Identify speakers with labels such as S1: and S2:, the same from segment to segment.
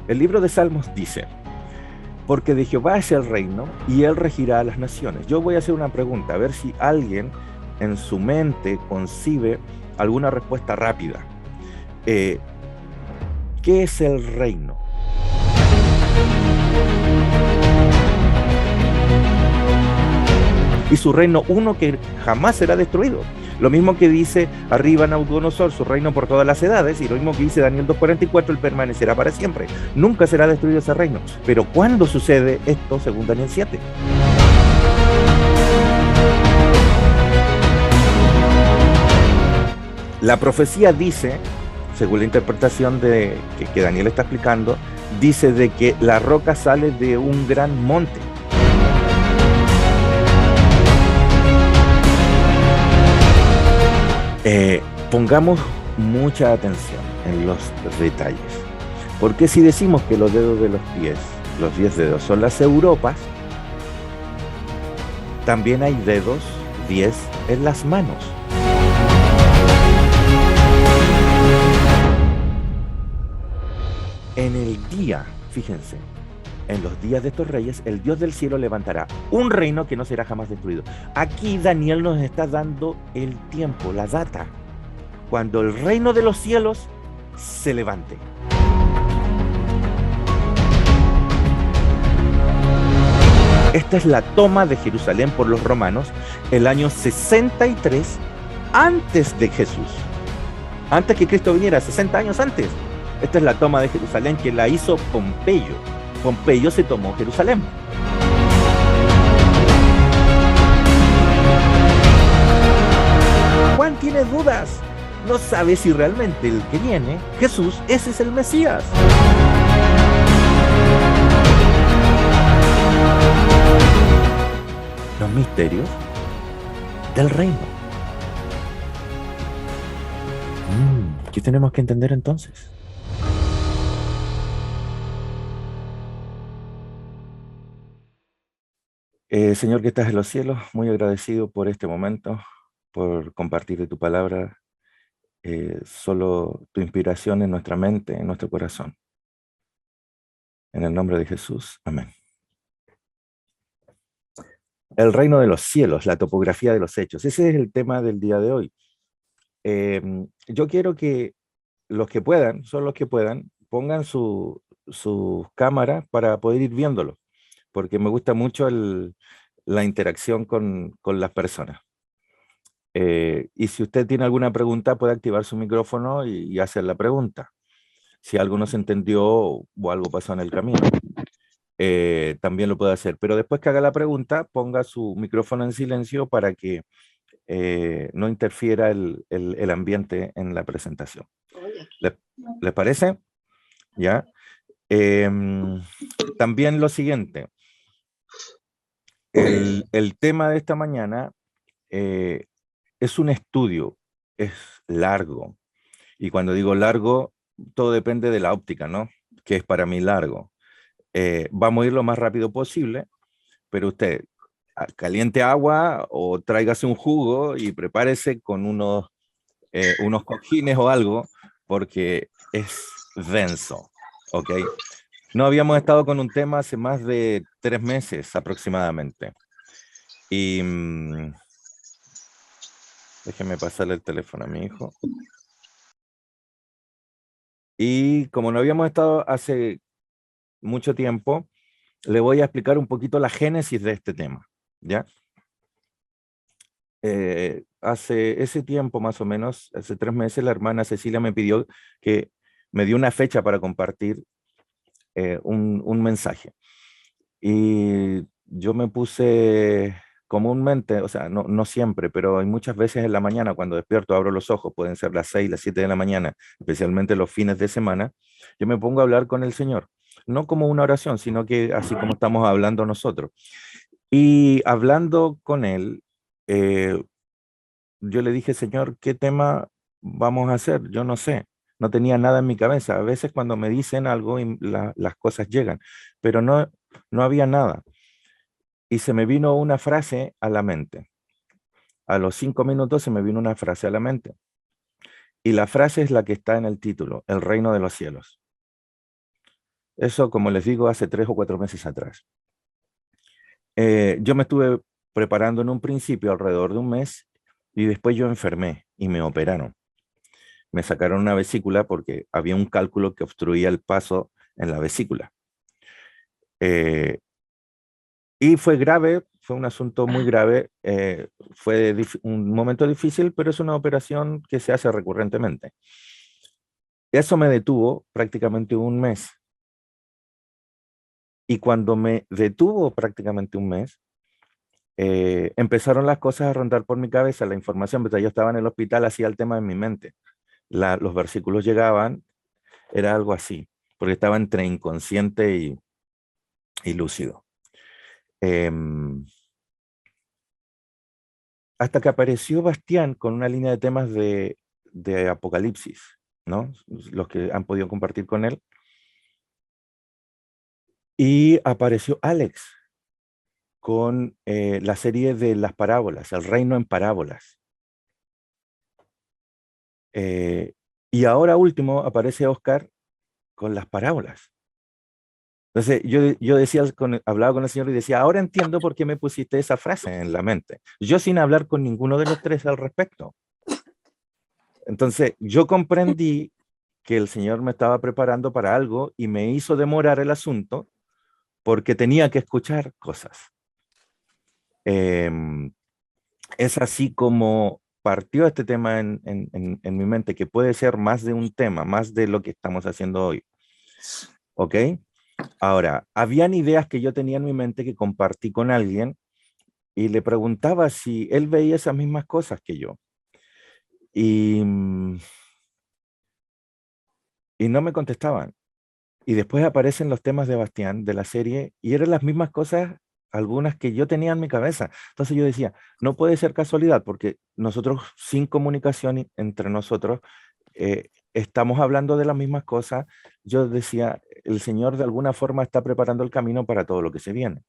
S1: El libro de Salmos dice, porque de Jehová es el reino y él regirá a las naciones. Yo voy a hacer una pregunta, a ver si alguien en su mente concibe alguna respuesta rápida. Eh, ¿Qué es el reino? Y su reino uno que jamás será destruido. Lo mismo que dice arriba Nabucodonosor, su reino por todas las edades, y lo mismo que dice Daniel 2:44, él permanecerá para siempre. Nunca será destruido ese reino. Pero ¿cuándo sucede esto según Daniel 7? La profecía dice, según la interpretación que Daniel está explicando, dice de que la roca sale de un gran monte. Pongamos mucha atención en los detalles, porque si decimos que los dedos de los 10 dedos son las Europas, también hay dedos 10 en las manos. En el día, fíjense, en los días de estos reyes, el Dios del cielo levantará un reino que no será jamás destruido. Aquí Daniel nos está dando el tiempo, la data, cuando el reino de los cielos se levante. Esta es la toma de Jerusalén por los romanos el año 63 antes de Jesús. Antes que Cristo viniera, 60 años antes. Esta es la toma de Jerusalén que la hizo Pompeyo. Pompeyo se tomó Jerusalén. Juan tiene dudas. No sabe si realmente el que viene, Jesús, ese es el Mesías. Los misterios del reino. ¿Qué tenemos que entender entonces? Señor que estás en los cielos, muy agradecido por este momento, por compartir de tu palabra, solo tu inspiración en nuestra mente, en nuestro corazón. En el nombre de Jesús, amén. El reino de los cielos, la topografía de los hechos. Ese es el tema del día de hoy. Yo quiero que los que puedan, son los que puedan, pongan su cámara para poder ir viéndolo, porque me gusta mucho la interacción con las personas. Y si usted tiene alguna pregunta, puede activar su micrófono y hacer la pregunta. Si algo no se entendió o algo pasó en el camino, también lo puede hacer. Pero después que haga la pregunta, ponga su micrófono en silencio para que no interfiera el ambiente en la presentación. ¿Les parece? ¿Ya? También lo siguiente. El tema de esta mañana es un estudio, es largo. Y cuando digo largo, todo depende de la óptica, ¿no? Que es para mí largo. Vamos a ir lo más rápido posible, pero usted caliente agua o tráigase un jugo y prepárese con unos cojines o algo, porque es denso, ¿ok? No habíamos estado con un tema hace más de 3 meses aproximadamente. Y déjeme pasarle el teléfono a mi hijo. Y como no habíamos estado hace mucho tiempo, le voy a explicar un poquito la génesis de este tema, ¿ya? Hace ese tiempo, más o menos, hace 3 meses, la hermana Cecilia me pidió que me dio una fecha para compartir un mensaje. Y yo me puse comúnmente, o sea, no siempre, pero hay muchas veces en la mañana cuando despierto, abro los ojos, pueden ser las 6, las 7 de la mañana, especialmente los fines de semana, yo me pongo a hablar con el Señor. No como una oración, sino que así como estamos hablando nosotros. Y hablando con Él, yo le dije, Señor, ¿qué tema vamos a hacer? Yo no sé, no tenía nada en mi cabeza. A veces cuando me dicen algo y las cosas llegan, pero no había nada. Y se me vino una frase a la mente. A los 5 minutos se me vino una frase a la mente. Y la frase es la que está en el título, El reino de los cielos. Eso, como les digo, hace 3 o 4 meses atrás. Yo me estuve preparando en un principio alrededor de un mes y después yo enfermé y me operaron. Me sacaron una vesícula porque había un cálculo que obstruía el paso en la vesícula. Eh, y fue grave, fue un asunto muy grave, fue un momento difícil, pero es una operación que se hace recurrentemente. Eso me detuvo prácticamente un mes. Y cuando me detuvo prácticamente un mes, empezaron las cosas a rondar por mi cabeza, la información, mientras yo estaba en el hospital, hacía el tema en mi mente. Los versículos llegaban, era algo así, porque estaba entre inconsciente y lúcido. Hasta que apareció Bastián con una línea de temas de Apocalipsis, ¿no? Los que han podido compartir con él. Y apareció Alex con la serie de las parábolas, el reino en parábolas. Y ahora último aparece Oscar con las parábolas. Entonces yo decía, hablaba con el Señor y decía, ahora entiendo por qué me pusiste esa frase en la mente. Yo sin hablar con ninguno de los tres al respecto. Entonces yo comprendí que el Señor me estaba preparando para algo y me hizo demorar el asunto porque tenía que escuchar cosas. Es así como partió este tema en mi mente, que puede ser más de un tema, más de lo que estamos haciendo hoy. ¿Ok? Ahora, habían ideas que yo tenía en mi mente que compartí con alguien y le preguntaba si él veía esas mismas cosas que yo. Y no me contestaban. Y después aparecen los temas de Bastián, de la serie, y eran las mismas cosas, algunas que yo tenía en mi cabeza. Entonces yo decía, no puede ser casualidad, porque nosotros sin comunicación entre nosotros estamos hablando de las mismas cosas. Yo decía, el Señor de alguna forma está preparando el camino para todo lo que se viene.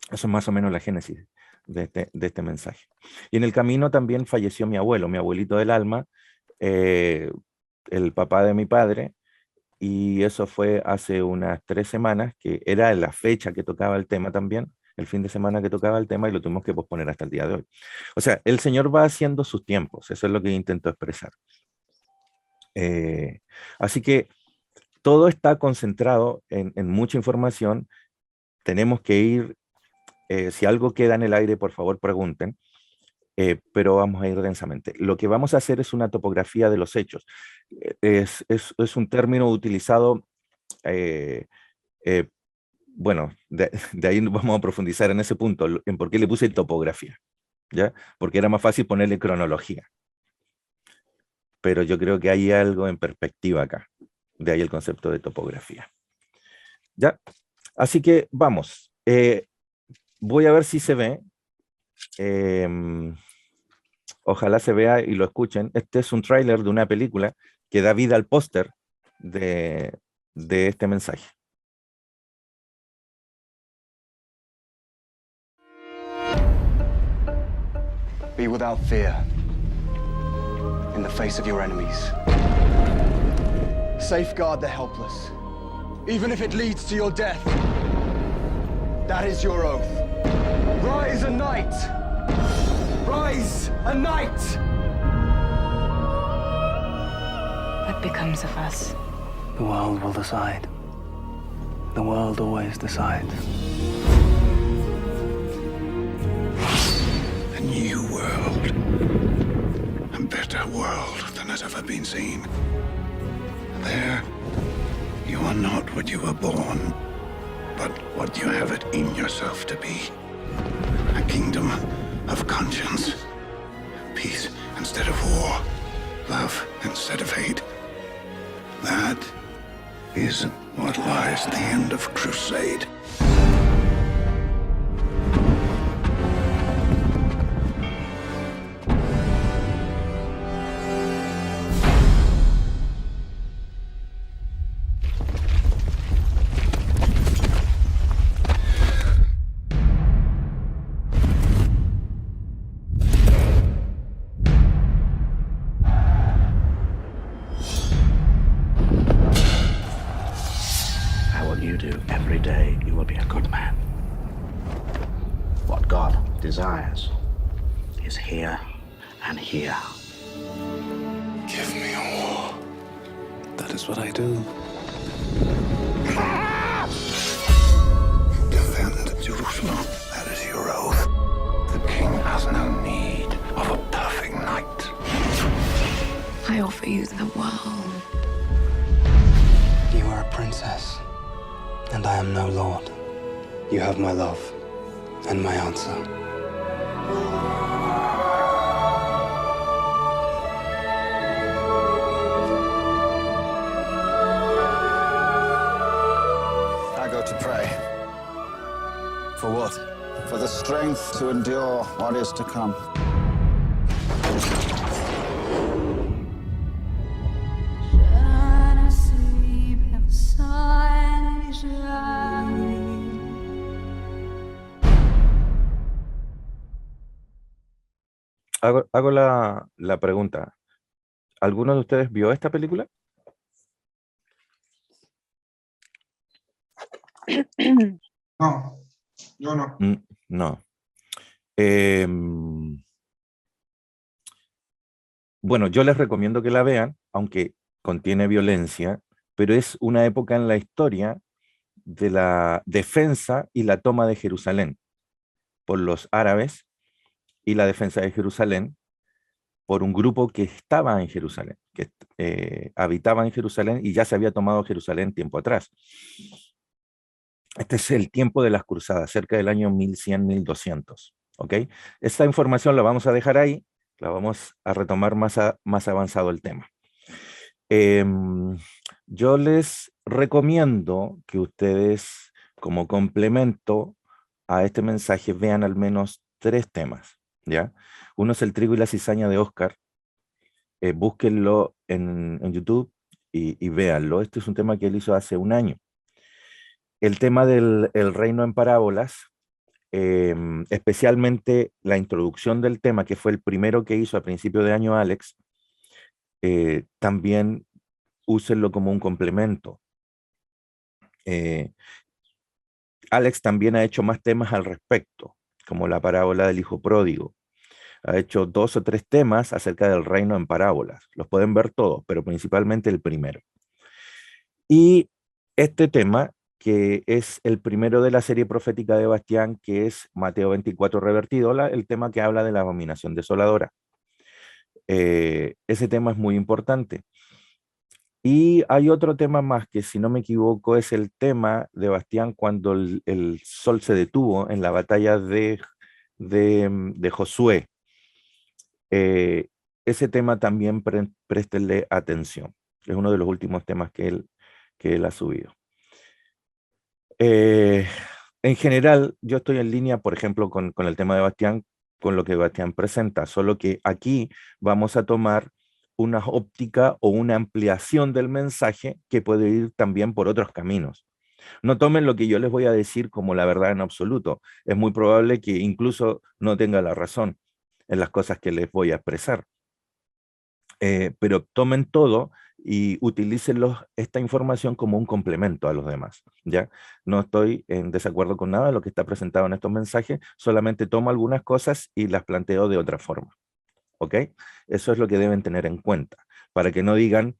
S1: Eso es más o menos la génesis de este mensaje. Y en el camino también falleció mi abuelo, mi abuelito del alma, el papá de mi padre, y eso fue hace unas 3 semanas, que era la fecha que tocaba el tema también, el fin de semana que tocaba el tema, y lo tuvimos que posponer hasta el día de hoy. O sea, el Señor va haciendo sus tiempos, eso es lo que intento expresar. Así que todo está concentrado en mucha información. Tenemos que ir, si algo queda en el aire, por favor pregunten, pero vamos a ir densamente. Lo que vamos a hacer es una topografía de los hechos. Es un término utilizado, bueno, de ahí vamos a profundizar en ese punto, en por qué le puse topografía, ¿ya? Porque era más fácil ponerle cronología. Pero yo creo que hay algo en perspectiva acá. De ahí el concepto de topografía. ¿Ya? Así que vamos. Voy a ver si se ve. Ojalá se vea y lo escuchen. Este es un tráiler de una película que da vida al póster de este mensaje.
S2: Be without fear in the face of your enemies. Safeguard the helpless, even if it leads to your death. That is your oath. Rise a knight! Rise a knight!
S3: What becomes of us?
S4: The world will decide. The world always decides.
S5: A new world. A better world than has ever been seen. There, you are not what you were born, but what you have it in yourself to be. A kingdom of conscience. Peace instead of war. Love instead of hate. That is what lies at the end of Crusade.
S6: desires is here and here.
S5: Give me a war.
S4: That is what I do.
S5: Defend Jerusalem. That is your oath. The king has no need of a perfect knight.
S3: I offer you the world.
S4: You are a princess, and I am no lord. You have my love and my answer.
S2: I go to pray. For what? For the strength to endure what is to come.
S1: Hago la pregunta. ¿Alguno de ustedes vio esta película?
S7: No, yo no.
S1: No. Bueno, yo les recomiendo que la vean, aunque contiene violencia, pero es una época en la historia de la defensa y la toma de Jerusalén por los árabes y la defensa de Jerusalén por un grupo que estaba en Jerusalén, que habitaba en Jerusalén y ya se había tomado Jerusalén tiempo atrás. Este es el tiempo de las cruzadas, cerca del año 1100-1200. ¿Ok? Esta información la vamos a dejar ahí, la vamos a retomar más avanzado el tema. Yo les recomiendo que ustedes, como complemento a este mensaje, vean al menos 3 temas, ¿ya? Uno es El trigo y la cizaña de Oscar. Búsquenlo en YouTube y véanlo. Este es un tema que él hizo hace un año. El tema del reino en parábolas, especialmente la introducción del tema, que fue el primero que hizo a principio de año Alex, también úsenlo como un complemento. Alex también ha hecho más temas al respecto, como la parábola del hijo pródigo. Ha hecho 2 o 3 temas acerca del reino en parábolas. Los pueden ver todos, pero principalmente el primero. Y este tema, que es el primero de la serie profética de Bastián, que es Mateo 24 revertido, el tema que habla de la abominación desoladora. Ese tema es muy importante. Y hay otro tema más que, si no me equivoco, es el tema de Bastián cuando el sol se detuvo en la batalla de Josué. Ese tema también préstenle atención. Es uno de los últimos temas que él ha subido. En general, yo estoy en línea, por ejemplo, con el tema de Bastián, con lo que Bastián presenta, solo que aquí vamos a tomar una óptica o una ampliación del mensaje que puede ir también por otros caminos. No tomen lo que yo les voy a decir como la verdad en absoluto. Es muy probable que incluso no tenga la razón en las cosas que les voy a expresar. Pero tomen todo y utilícenlo, esta información, como un complemento a los demás, ¿ya? No estoy en desacuerdo con nada de lo que está presentado en estos mensajes, solamente tomo algunas cosas y las planteo de otra forma, ¿ok? Eso es lo que deben tener en cuenta, para que no digan,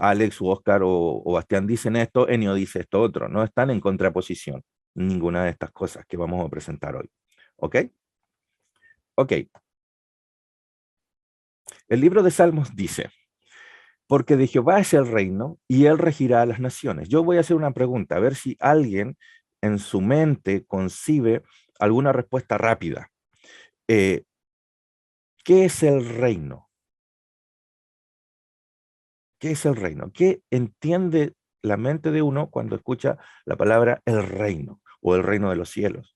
S1: Alex o Oscar o Bastián dicen esto, Enio dice esto otro. No están en contraposición ninguna de estas cosas que vamos a presentar hoy, ¿ok? Ok. El libro de Salmos dice: porque de Jehová es el reino, y él regirá a las naciones. Yo voy a hacer una pregunta, a ver si alguien en su mente concibe alguna respuesta rápida. ¿Qué es el reino? ¿Qué es el reino? ¿Qué entiende la mente de uno cuando escucha la palabra el reino o el reino de los cielos?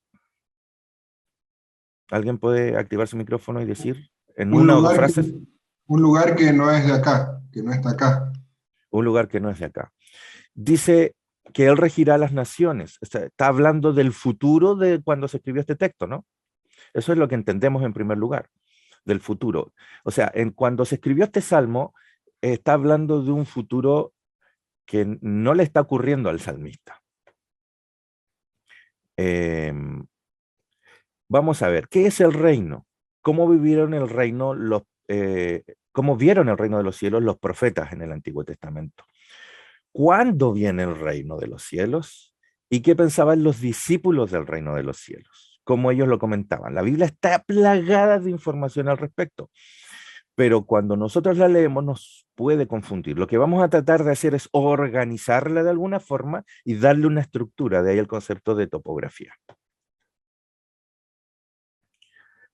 S1: ¿Alguien puede activar su micrófono y decir en una o 2 frases?
S7: Un lugar que no es de acá, que no está acá.
S1: Un lugar que no es de acá. Dice que él regirá las naciones. O sea, está hablando del futuro de cuando se escribió este texto, ¿no? Eso es lo que entendemos en primer lugar, del futuro. O sea, cuando se escribió este salmo, está hablando de un futuro que no le está ocurriendo al salmista. Vamos a ver, ¿qué es el reino? ¿Cómo vivieron el reino cómo vieron el reino de los cielos los profetas en el Antiguo Testamento? ¿Cuándo viene el reino de los cielos? ¿Y qué pensaban los discípulos del reino de los cielos? ¿Cómo ellos lo comentaban? La Biblia está plagada de información al respecto, pero cuando nosotros la leemos nos puede confundir. Lo que vamos a tratar de hacer es organizarla de alguna forma y darle una estructura, de ahí el concepto de topografía.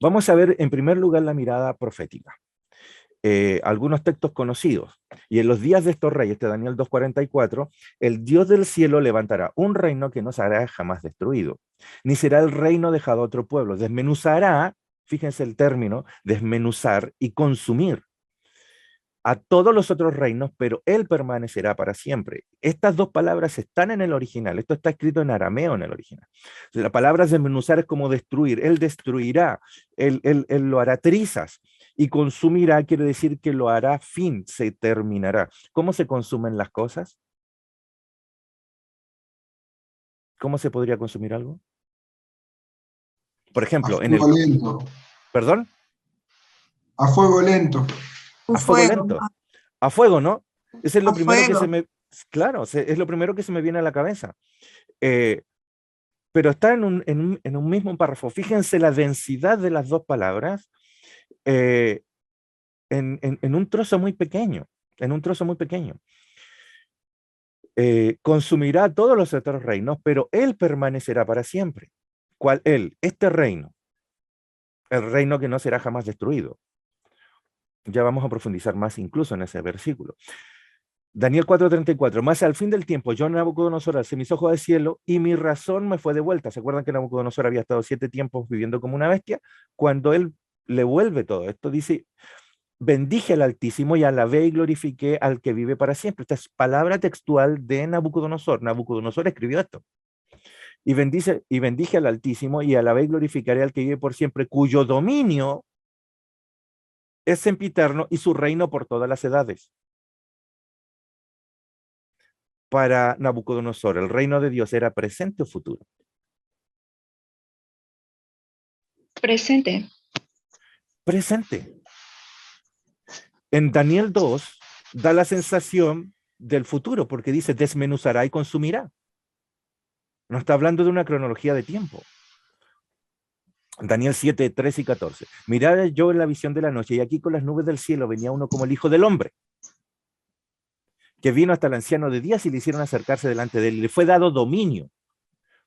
S1: Vamos a ver en primer lugar la mirada profética. Algunos textos conocidos. Y en los días de estos reyes, de Daniel 2:44, el Dios del cielo levantará un reino que no será jamás destruido, ni será el reino dejado a otro pueblo. Desmenuzará, fíjense el término, desmenuzar y consumir a todos los otros reinos, pero él permanecerá para siempre. Estas dos palabras están en el original. Esto está escrito en arameo en el original. La palabra desmenuzar es como destruir. Él destruirá, él lo hará trizas. Y consumirá quiere decir que lo hará fin, se terminará. ¿Cómo se consumen las cosas? ¿Cómo se podría consumir algo? Por ejemplo,
S7: A fuego lento.
S1: ¿Perdón?
S7: A fuego lento.
S1: A fuego lento. A fuego, ¿no? Ese es lo primero que se me... Claro, es lo primero que se me viene a la cabeza. Pero está en un mismo párrafo. Fíjense la densidad de las dos palabras en un trozo muy pequeño. En un trozo muy pequeño. Consumirá todos los otros reinos, pero él permanecerá para siempre. ¿Cuál él? Este reino. El reino que no será jamás destruido. Ya vamos a profundizar más incluso en ese versículo. Daniel 4:34, más al fin del tiempo, yo Nabucodonosor alcé mis ojos al cielo y mi razón me fue devuelta. ¿Se acuerdan que Nabucodonosor había estado 7 tiempos viviendo como una bestia? Cuando él le vuelve todo esto, dice, bendije al Altísimo y alabé y glorifiqué al que vive para siempre. Esta es palabra textual de Nabucodonosor. Nabucodonosor escribió esto. Y bendije al Altísimo y alabé y glorificaré al que vive por siempre, cuyo dominio es sempiterno y su reino por todas las edades. Para Nabucodonosor, ¿el reino de Dios era presente o futuro?
S8: Presente.
S1: Presente. En Daniel 2 da la sensación del futuro, porque dice desmenuzará y consumirá. No está hablando de una cronología de tiempo. Daniel 7, 13 y 14. Mirad yo en la visión de la noche, y aquí con las nubes del cielo venía uno como el Hijo del Hombre, que vino hasta el anciano de días y le hicieron acercarse delante de él, y le fue dado dominio,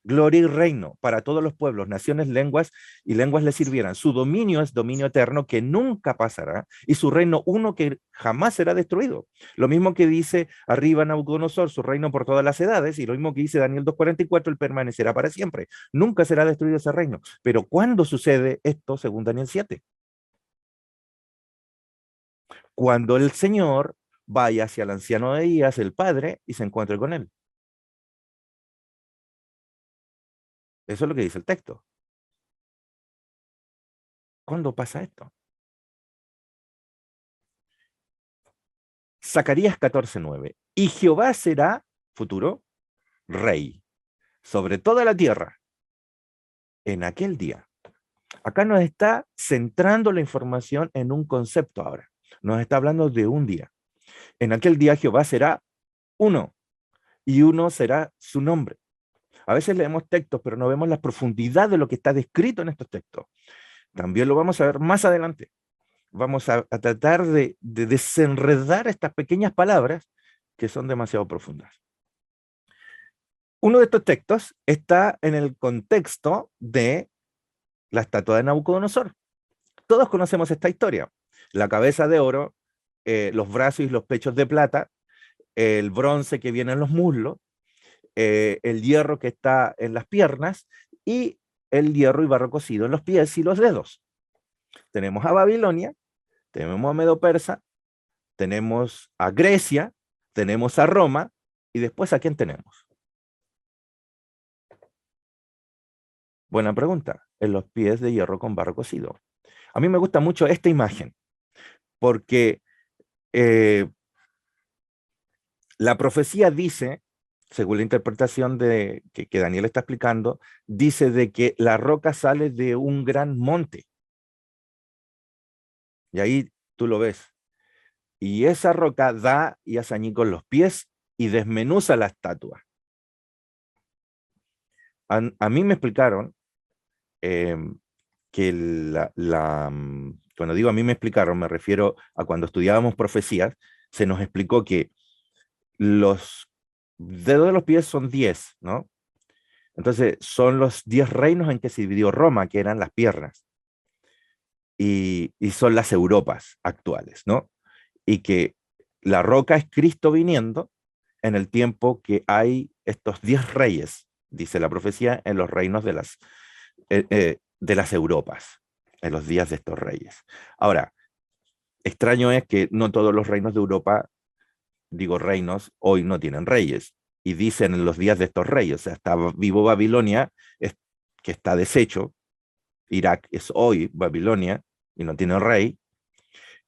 S1: gloria y reino para todos los pueblos, naciones, lenguas y lenguas le sirvieran. Su dominio es dominio eterno que nunca pasará, y su reino uno que jamás será destruido. Lo mismo que dice arriba Nabucodonosor, su reino por todas las edades, y lo mismo que dice Daniel 2:44, él permanecerá para siempre. Nunca será destruido ese reino. Pero ¿cuándo sucede esto según Daniel 7? Cuando el Señor vaya hacia el anciano de días, el Padre, y se encuentre con él. Eso es lo que dice el texto. ¿Cuándo pasa esto? Zacarías 14:9. Y Jehová será, futuro, rey, sobre toda la tierra, en aquel día. Acá nos está centrando la información en un concepto ahora. Nos está hablando de un día. En aquel día Jehová será uno, y uno será su nombre. A veces leemos textos, pero no vemos la profundidad de lo que está descrito en estos textos. También lo vamos a ver más adelante. Vamos a tratar de desenredar estas pequeñas palabras que son demasiado profundas. Uno de estos textos está en el contexto de la estatua de Nabucodonosor. Todos conocemos esta historia. La cabeza de oro, los brazos y los pechos de plata, el bronce que viene en los muslos, el hierro que está en las piernas y el hierro y barro cocido en los pies y los dedos. Tenemos a Babilonia, tenemos a Medo-Persa, tenemos a Grecia, tenemos a Roma, y después ¿a quién tenemos? Buena pregunta. En los pies de hierro con barro cocido. A mí me gusta mucho esta imagen, porque la profecía dice según la interpretación que Daniel está explicando, dice de que la roca sale de un gran monte. Y ahí tú lo ves. Y esa roca da y hace añicos los pies y desmenuza la estatua. A mí me explicaron que cuando digo a mí me explicaron, me refiero a cuando estudiábamos profecías, se nos explicó que los dedos de los pies son 10, ¿no? Entonces son los 10 reinos en que se dividió Roma, que eran las piernas. Y son las Europas actuales, ¿no? Y que la roca es Cristo viniendo en el tiempo que hay estos 10 reyes, dice la profecía, en los reinos de las Europas, en los días de estos reyes. Ahora, extraño es que no todos los reinos de Europa, digo reinos, hoy no tienen reyes, y dicen en los días de estos reyes, o sea, está vivo Babilonia, que está deshecho, Irak es hoy Babilonia, y no tiene rey,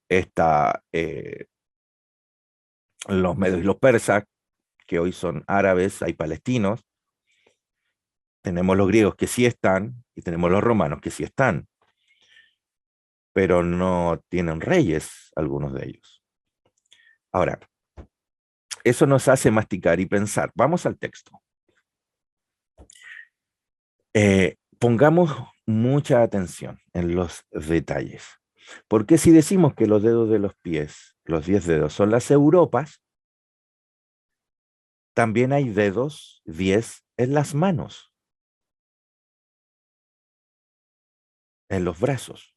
S1: está los medios y los persas, que hoy son árabes, hay palestinos, tenemos los griegos que sí están, y tenemos los romanos que sí están, pero no tienen reyes algunos de ellos. Ahora, eso nos hace masticar y pensar. Vamos al texto. Pongamos mucha atención en los detalles, porque si decimos que los dedos de los pies, los 10 dedos, son las Europas, también hay dedos 10 en las manos, en los brazos.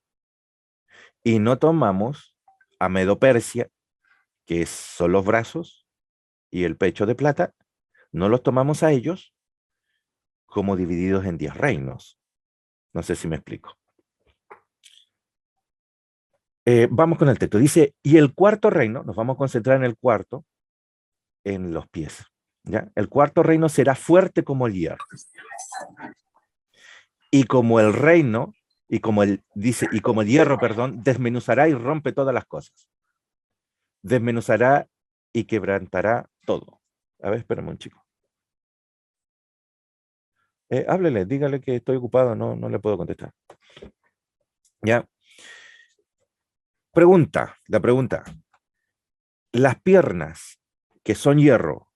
S1: Y no tomamos a Medo-Persia, que son los brazos y el pecho de plata, no los tomamos a ellos como divididos en 10 reinos. No sé si me explico. Vamos con el texto. Dice, y el cuarto reino, nos vamos a concentrar en el cuarto, en los pies. ¿Ya? El cuarto reino será fuerte como el hierro. Y como el reino, y como el hierro, perdón, desmenuzará y rompe todas las cosas. Desmenuzará y quebrantará todo. A ver, espérame un chico. Háblele, dígale que estoy ocupado, no le puedo contestar. ¿Ya? La pregunta. Las piernas que son hierro,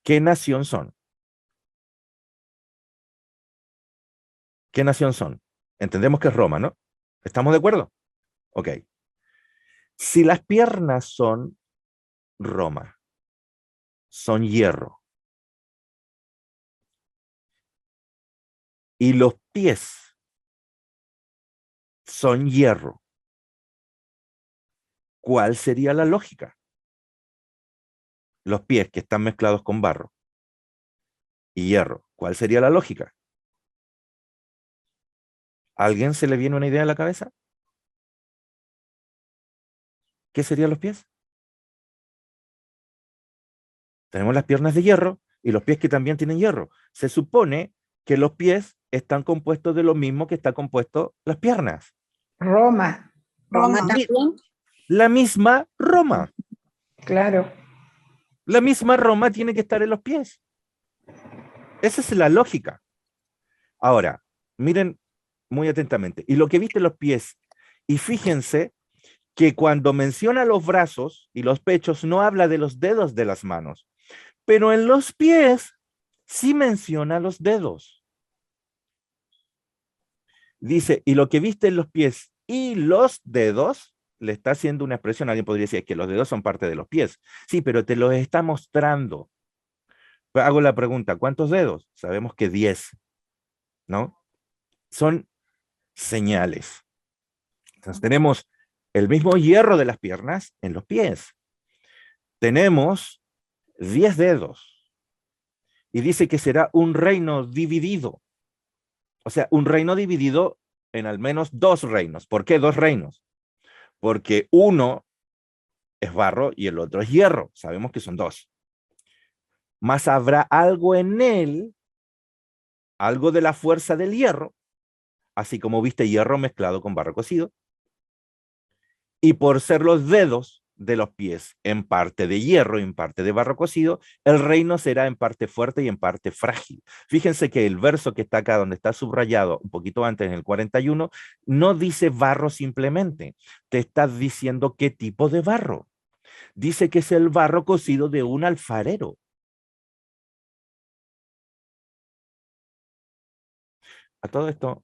S1: ¿qué nación son? ¿Qué nación son? Entendemos que es Roma, ¿no? ¿Estamos de acuerdo? Ok. Si las piernas son Roma, son hierro, y los pies son hierro, ¿cuál sería la lógica? Los pies que están mezclados con barro y hierro, ¿cuál sería la lógica? ¿A alguien se le viene una idea a la cabeza? ¿Qué serían los pies? Tenemos las piernas de hierro y los pies que también tienen hierro. Se supone que los pies están compuestos de lo mismo que está compuesto las piernas.
S8: Roma.
S9: Roma también.
S1: La misma Roma.
S8: Claro.
S1: La misma Roma tiene que estar en los pies. Esa es la lógica. Ahora, miren muy atentamente. Y lo que viste en los pies. Y fíjense que cuando menciona los brazos y los pechos no habla de los dedos de las manos. Pero en los pies sí menciona los dedos. Dice, y lo que viste en los pies y los dedos, le está haciendo una expresión. Alguien podría decir que los dedos son parte de los pies. Sí, pero te los está mostrando. Hago la pregunta, ¿cuántos dedos? Sabemos que 10, ¿no? Son señales. Entonces tenemos el mismo hierro de las piernas en los pies. Tenemos 10 dedos. Y dice que será un reino dividido. O sea, un reino dividido en al menos 2 reinos. ¿Por qué 2 reinos? Porque uno es barro y el otro es hierro. Sabemos que son 2. Mas habrá algo en él, algo de la fuerza del hierro, así como viste hierro mezclado con barro cocido. Y por ser los dedos de los pies, en parte de hierro y en parte de barro cocido, el reino será en parte fuerte y en parte frágil. Fíjense que el verso que está acá, donde está subrayado un poquito antes, en el 41, no dice barro simplemente, te está diciendo qué tipo de barro. Dice que es el barro cocido de un alfarero. A todo esto,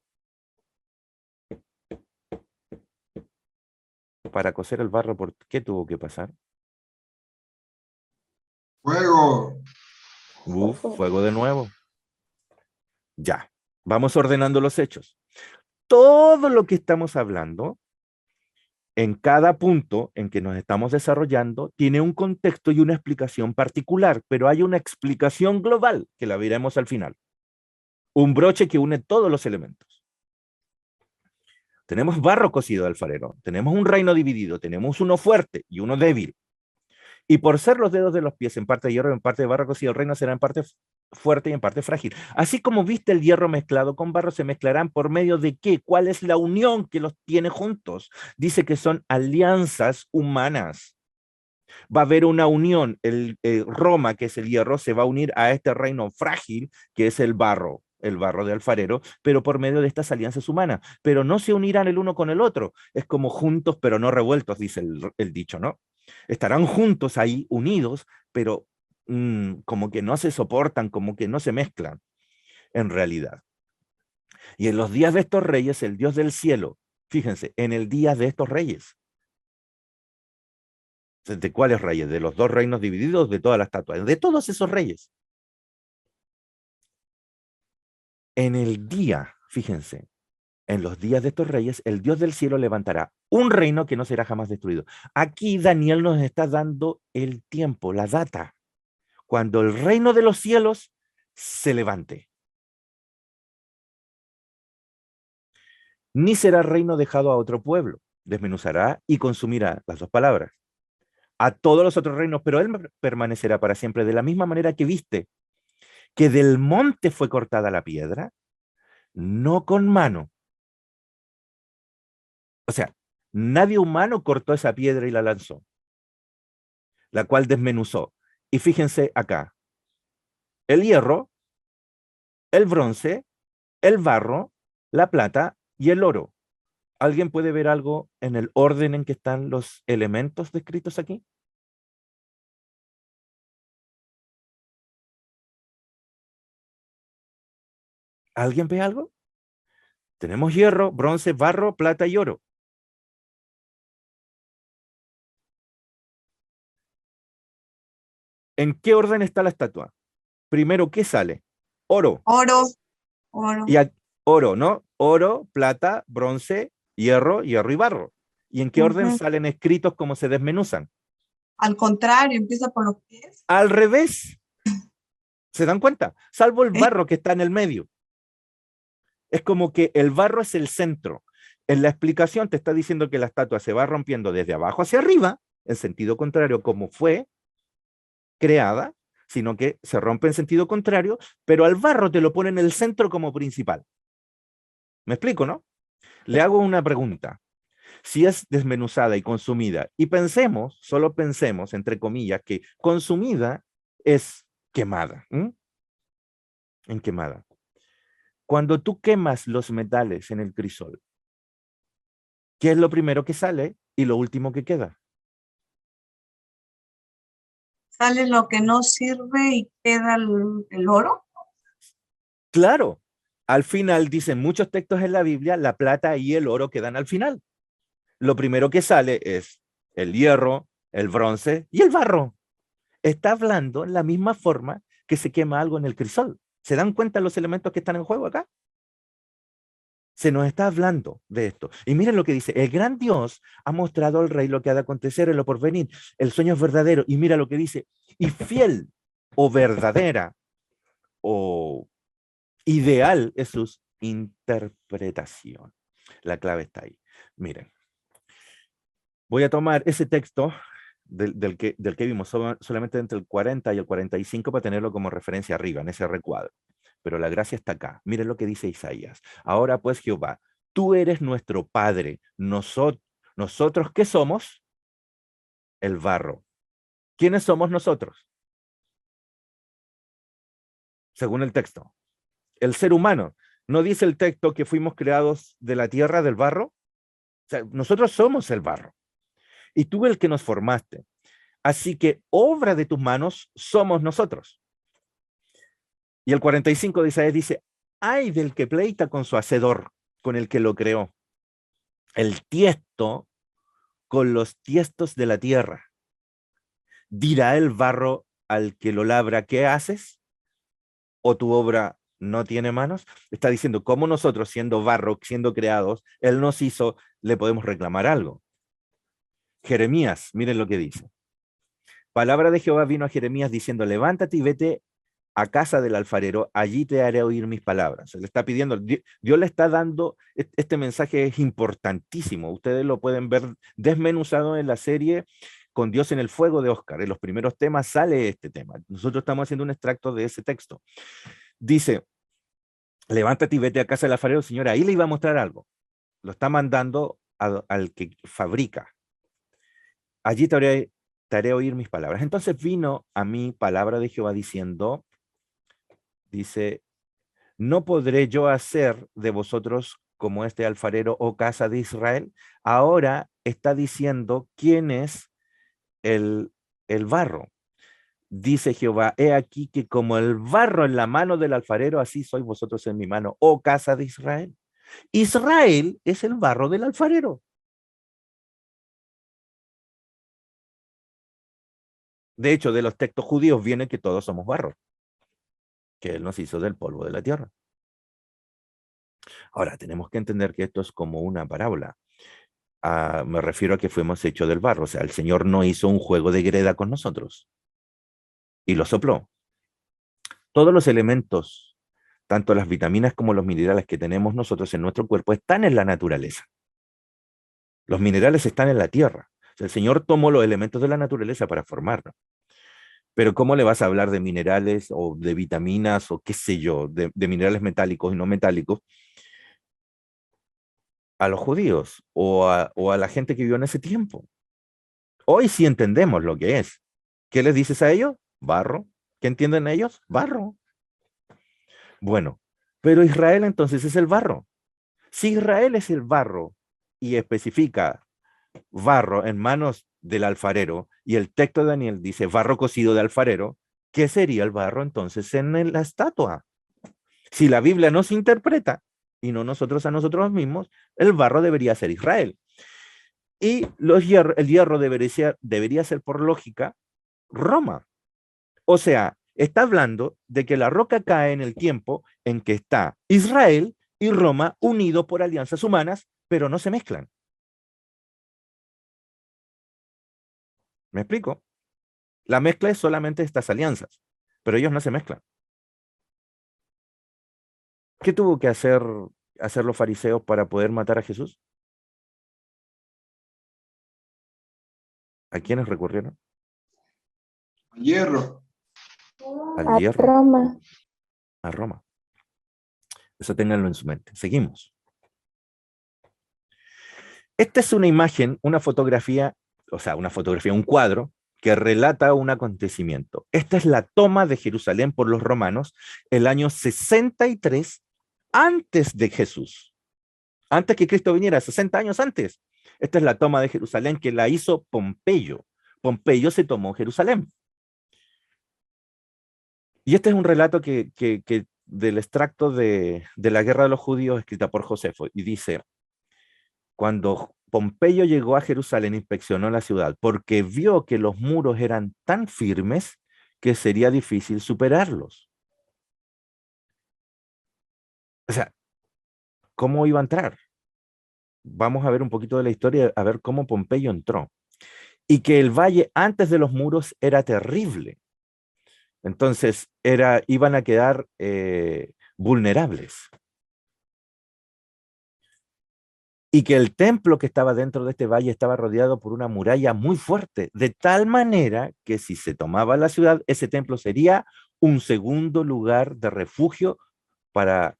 S1: para cocer el barro, ¿por qué tuvo que pasar?
S7: Fuego.
S1: Uf, fuego de nuevo. Ya, vamos ordenando los hechos. Todo lo que estamos hablando, en cada punto en que nos estamos desarrollando, tiene un contexto y una explicación particular, pero hay una explicación global que la veremos al final. Un broche que une todos los elementos. Tenemos barro cocido de alfarero, tenemos un reino dividido, tenemos uno fuerte y uno débil. Y por ser los dedos de los pies en parte de hierro y en parte de barro cocido, el reino será en parte fuerte y en parte frágil. Así como viste el hierro mezclado con barro, se mezclarán por medio de ¿qué? ¿Cuál es la unión que los tiene juntos? Dice que son alianzas humanas. Va a haber una unión. Roma, que es el hierro, se va a unir a este reino frágil, que es el barro de alfarero, pero por medio de estas alianzas humanas. Pero no se unirán el uno con el otro. Es como juntos, pero no revueltos, dice el dicho, ¿no? Estarán juntos ahí, unidos, pero como que no se soportan, como que no se mezclan, en realidad. Y en los días de estos reyes, el Dios del cielo, fíjense, en el día de estos reyes. ¿De cuáles reyes? De los dos reinos divididos, de toda la estatua, de todos esos reyes. En el día, fíjense, en los días de estos reyes, el Dios del cielo levantará un reino que no será jamás destruido. Aquí Daniel nos está dando el tiempo, la data, cuando el reino de los cielos se levante. Ni será reino dejado a otro pueblo, desmenuzará y consumirá, las dos palabras, a todos los otros reinos, pero él permanecerá para siempre. De la misma manera que viste que del monte fue cortada la piedra, no con mano. O sea, nadie humano cortó esa piedra y la lanzó, la cual desmenuzó. Y fíjense acá, el hierro, el bronce, el barro, la plata y el oro. ¿Alguien puede ver algo en el orden en que están los elementos descritos aquí? ¿Alguien ve algo? Tenemos hierro, bronce, barro, plata y oro. ¿En qué orden está la estatua? Primero, ¿qué sale? Oro.
S9: Oro, oro.
S1: Y oro, ¿no? Oro, plata, bronce, hierro y barro. ¿Y en qué orden salen escritos como se desmenuzan?
S9: Al contrario, empieza por los pies.
S1: Al revés. ¿Se dan cuenta? Salvo el barro que está en el medio. Es como que el barro es el centro. En la explicación te está diciendo que la estatua se va rompiendo desde abajo hacia arriba, en sentido contrario como fue creada, sino que se rompe en sentido contrario, pero al barro te lo pone en el centro como principal. ¿Me explico, no? Le hago una pregunta. Si es desmenuzada y consumida, y pensemos, solo pensemos, entre comillas, que consumida es quemada. En quemada. Cuando tú quemas los metales en el crisol, ¿qué es lo primero que sale y lo último que queda?
S9: Sale lo que no sirve y queda el oro.
S1: Claro, al final dicen muchos textos en la Biblia, la plata y el oro quedan al final. Lo primero que sale es el hierro, el bronce y el barro. Está hablando en la misma forma que se quema algo en el crisol. ¿Se dan cuenta los elementos que están en juego acá? Se nos está hablando de esto. Y miren lo que dice, el gran Dios ha mostrado al rey lo que ha de acontecer en lo porvenir. El sueño es verdadero. Y mira lo que dice, y fiel o verdadera o ideal es su interpretación. La clave está ahí. Miren, voy a tomar ese texto del que vimos solamente entre el 40 y el 45 para tenerlo como referencia arriba, en ese recuadro. Pero la gracia está acá. Miren lo que dice Isaías. Ahora pues, Jehová, tú eres nuestro Padre. Nosotros ¿qué somos? el barro. ¿Quiénes somos nosotros? Según el texto. El ser humano. ¿No dice el texto que fuimos creados de la tierra, del barro? O sea, nosotros somos el barro. Y tú el que nos formaste. Así que obra de tus manos somos nosotros. Y el 45 de Isaías dice, ay del que pleita con su hacedor, con el que lo creó. El tiesto con los tiestos de la tierra. ¿Dirá el barro al que lo labra, qué haces? ¿O tu obra no tiene manos? Está diciendo, como nosotros, siendo barro, siendo creados, Él nos hizo, le podemos reclamar algo. Jeremías, miren lo que dice. Palabra de Jehová vino a Jeremías diciendo, levántate y vete a casa del alfarero, allí te haré oír mis palabras. Se le está pidiendo, Dios le está dando, este mensaje es importantísimo. Ustedes lo pueden ver desmenuzado en la serie Con Dios en el Fuego de Oscar. En los primeros temas sale este tema. Nosotros estamos haciendo un extracto de ese texto. Dice, levántate y vete a casa del alfarero, señora. Ahí le iba a mostrar algo. Lo está mandando al que fabrica. Allí te haré oír mis palabras. Entonces vino a mí palabra de Jehová diciendo, dice, ¿no podré yo hacer de vosotros como este alfarero, oh casa de Israel? Ahora está diciendo quién es el barro. Dice Jehová, he aquí que como el barro en la mano del alfarero, así sois vosotros en mi mano, oh casa de Israel. Israel es el barro del alfarero. De hecho, de los textos judíos viene que todos somos barro, que Él nos hizo del polvo de la tierra. Ahora, tenemos que entender que esto es como una parábola. Me refiero a que fuimos hechos del barro. O sea, el Señor no hizo un juego de greda con nosotros. Y lo sopló. Todos los elementos, tanto las vitaminas como los minerales que tenemos nosotros en nuestro cuerpo, están en la naturaleza. Los minerales están en la tierra. O sea, el Señor tomó los elementos de la naturaleza para formarnos. Pero ¿cómo le vas a hablar de minerales o de vitaminas o qué sé yo, de minerales metálicos y no metálicos a los judíos o a la gente que vivió en ese tiempo? Hoy sí entendemos lo que es. ¿Qué les dices a ellos? Barro. ¿Qué entienden ellos? Barro. Bueno, pero Israel entonces es el barro. Si Israel es el barro y especifica barro en manos del alfarero, y el texto de Daniel dice barro cocido de alfarero, ¿qué sería el barro entonces en la estatua? Si la Biblia nos interpreta, y no nosotros a nosotros mismos, el barro debería ser Israel. Y el hierro debería ser, por lógica, Roma. O sea, está hablando de que la roca cae en el tiempo en que está Israel y Roma unidos por alianzas humanas, pero no se mezclan. ¿Me explico? La mezcla es solamente estas alianzas, pero ellos no se mezclan. ¿Qué tuvo que hacer los fariseos para poder matar a Jesús? ¿A quiénes recurrieron?
S7: Hierro.
S1: Al hierro.
S8: Roma.
S1: A Roma. Eso ténganlo en su mente. Seguimos. Esta es una imagen, una fotografía, un cuadro que relata un acontecimiento. Esta es la toma de Jerusalén por los romanos el año 63 antes de Jesús. Antes que Cristo viniera, 60 años antes. Esta es la toma de Jerusalén que la hizo Pompeyo. Pompeyo se tomó Jerusalén. Y este es un relato que del extracto de la guerra de los judíos escrita por Josefo. Y dice, cuando Pompeyo llegó a Jerusalén, inspeccionó la ciudad, porque vio que los muros eran tan firmes que sería difícil superarlos. O sea, ¿cómo iba a entrar? Vamos a ver un poquito de la historia, a ver cómo Pompeyo entró. Y que el valle antes de los muros era terrible. Entonces, iban a quedar vulnerables. Y que el templo que estaba dentro de este valle estaba rodeado por una muralla muy fuerte, de tal manera que si se tomaba la ciudad, ese templo sería un segundo lugar de refugio para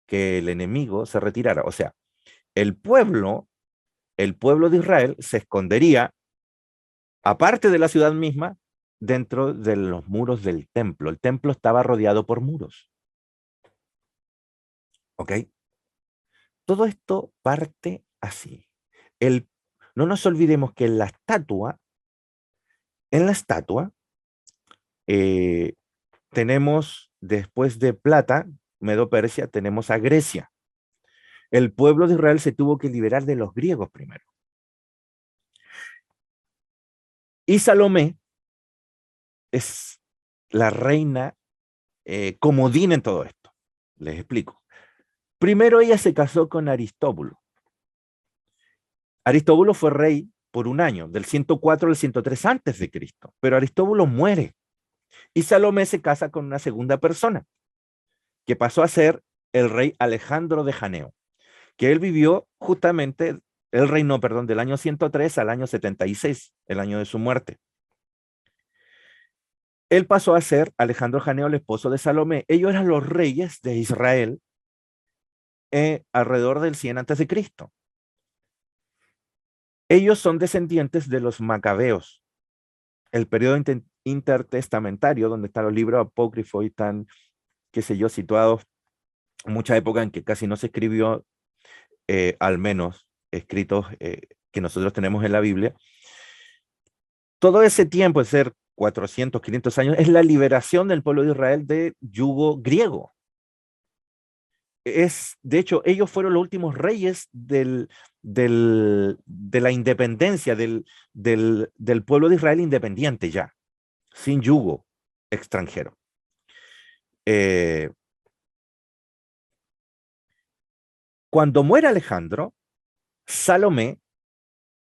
S1: que el enemigo se retirara. O sea, el pueblo de Israel se escondería aparte de la ciudad misma, dentro de los muros del templo. El templo estaba rodeado por muros. ¿Ok? Todo esto parte así. No nos olvidemos que en la estatua, tenemos, después de Plata, Medo-Persia, tenemos a Grecia. El pueblo de Israel se tuvo que liberar de los griegos primero. Y Salomé es la reina comodín en todo esto. Les explico. Primero ella se casó con Aristóbulo. Aristóbulo fue rey por un año, del 104 al 103 antes de Cristo, pero Aristóbulo muere y Salomé se casa con una segunda persona, que pasó a ser el rey Alejandro de Janeo, que él vivió justamente, él reinó, perdón, del año 103 al año 76, el año de su muerte. Él pasó a ser Alejandro Janeo, el esposo de Salomé. Ellos eran los reyes de Israel alrededor del 100 antes de Cristo. Ellos son descendientes de los macabeos, el periodo intertestamentario donde están los libros apócrifos y están, qué sé yo, situados en mucha época en que casi no se escribió, al menos escritos que nosotros tenemos en la Biblia. Todo ese tiempo, es ser 400, 500 años, es la liberación del pueblo de Israel de yugo griego. De hecho, ellos fueron los últimos reyes de la independencia del pueblo de Israel independiente ya, sin yugo extranjero. Cuando muere Alejandro, Salomé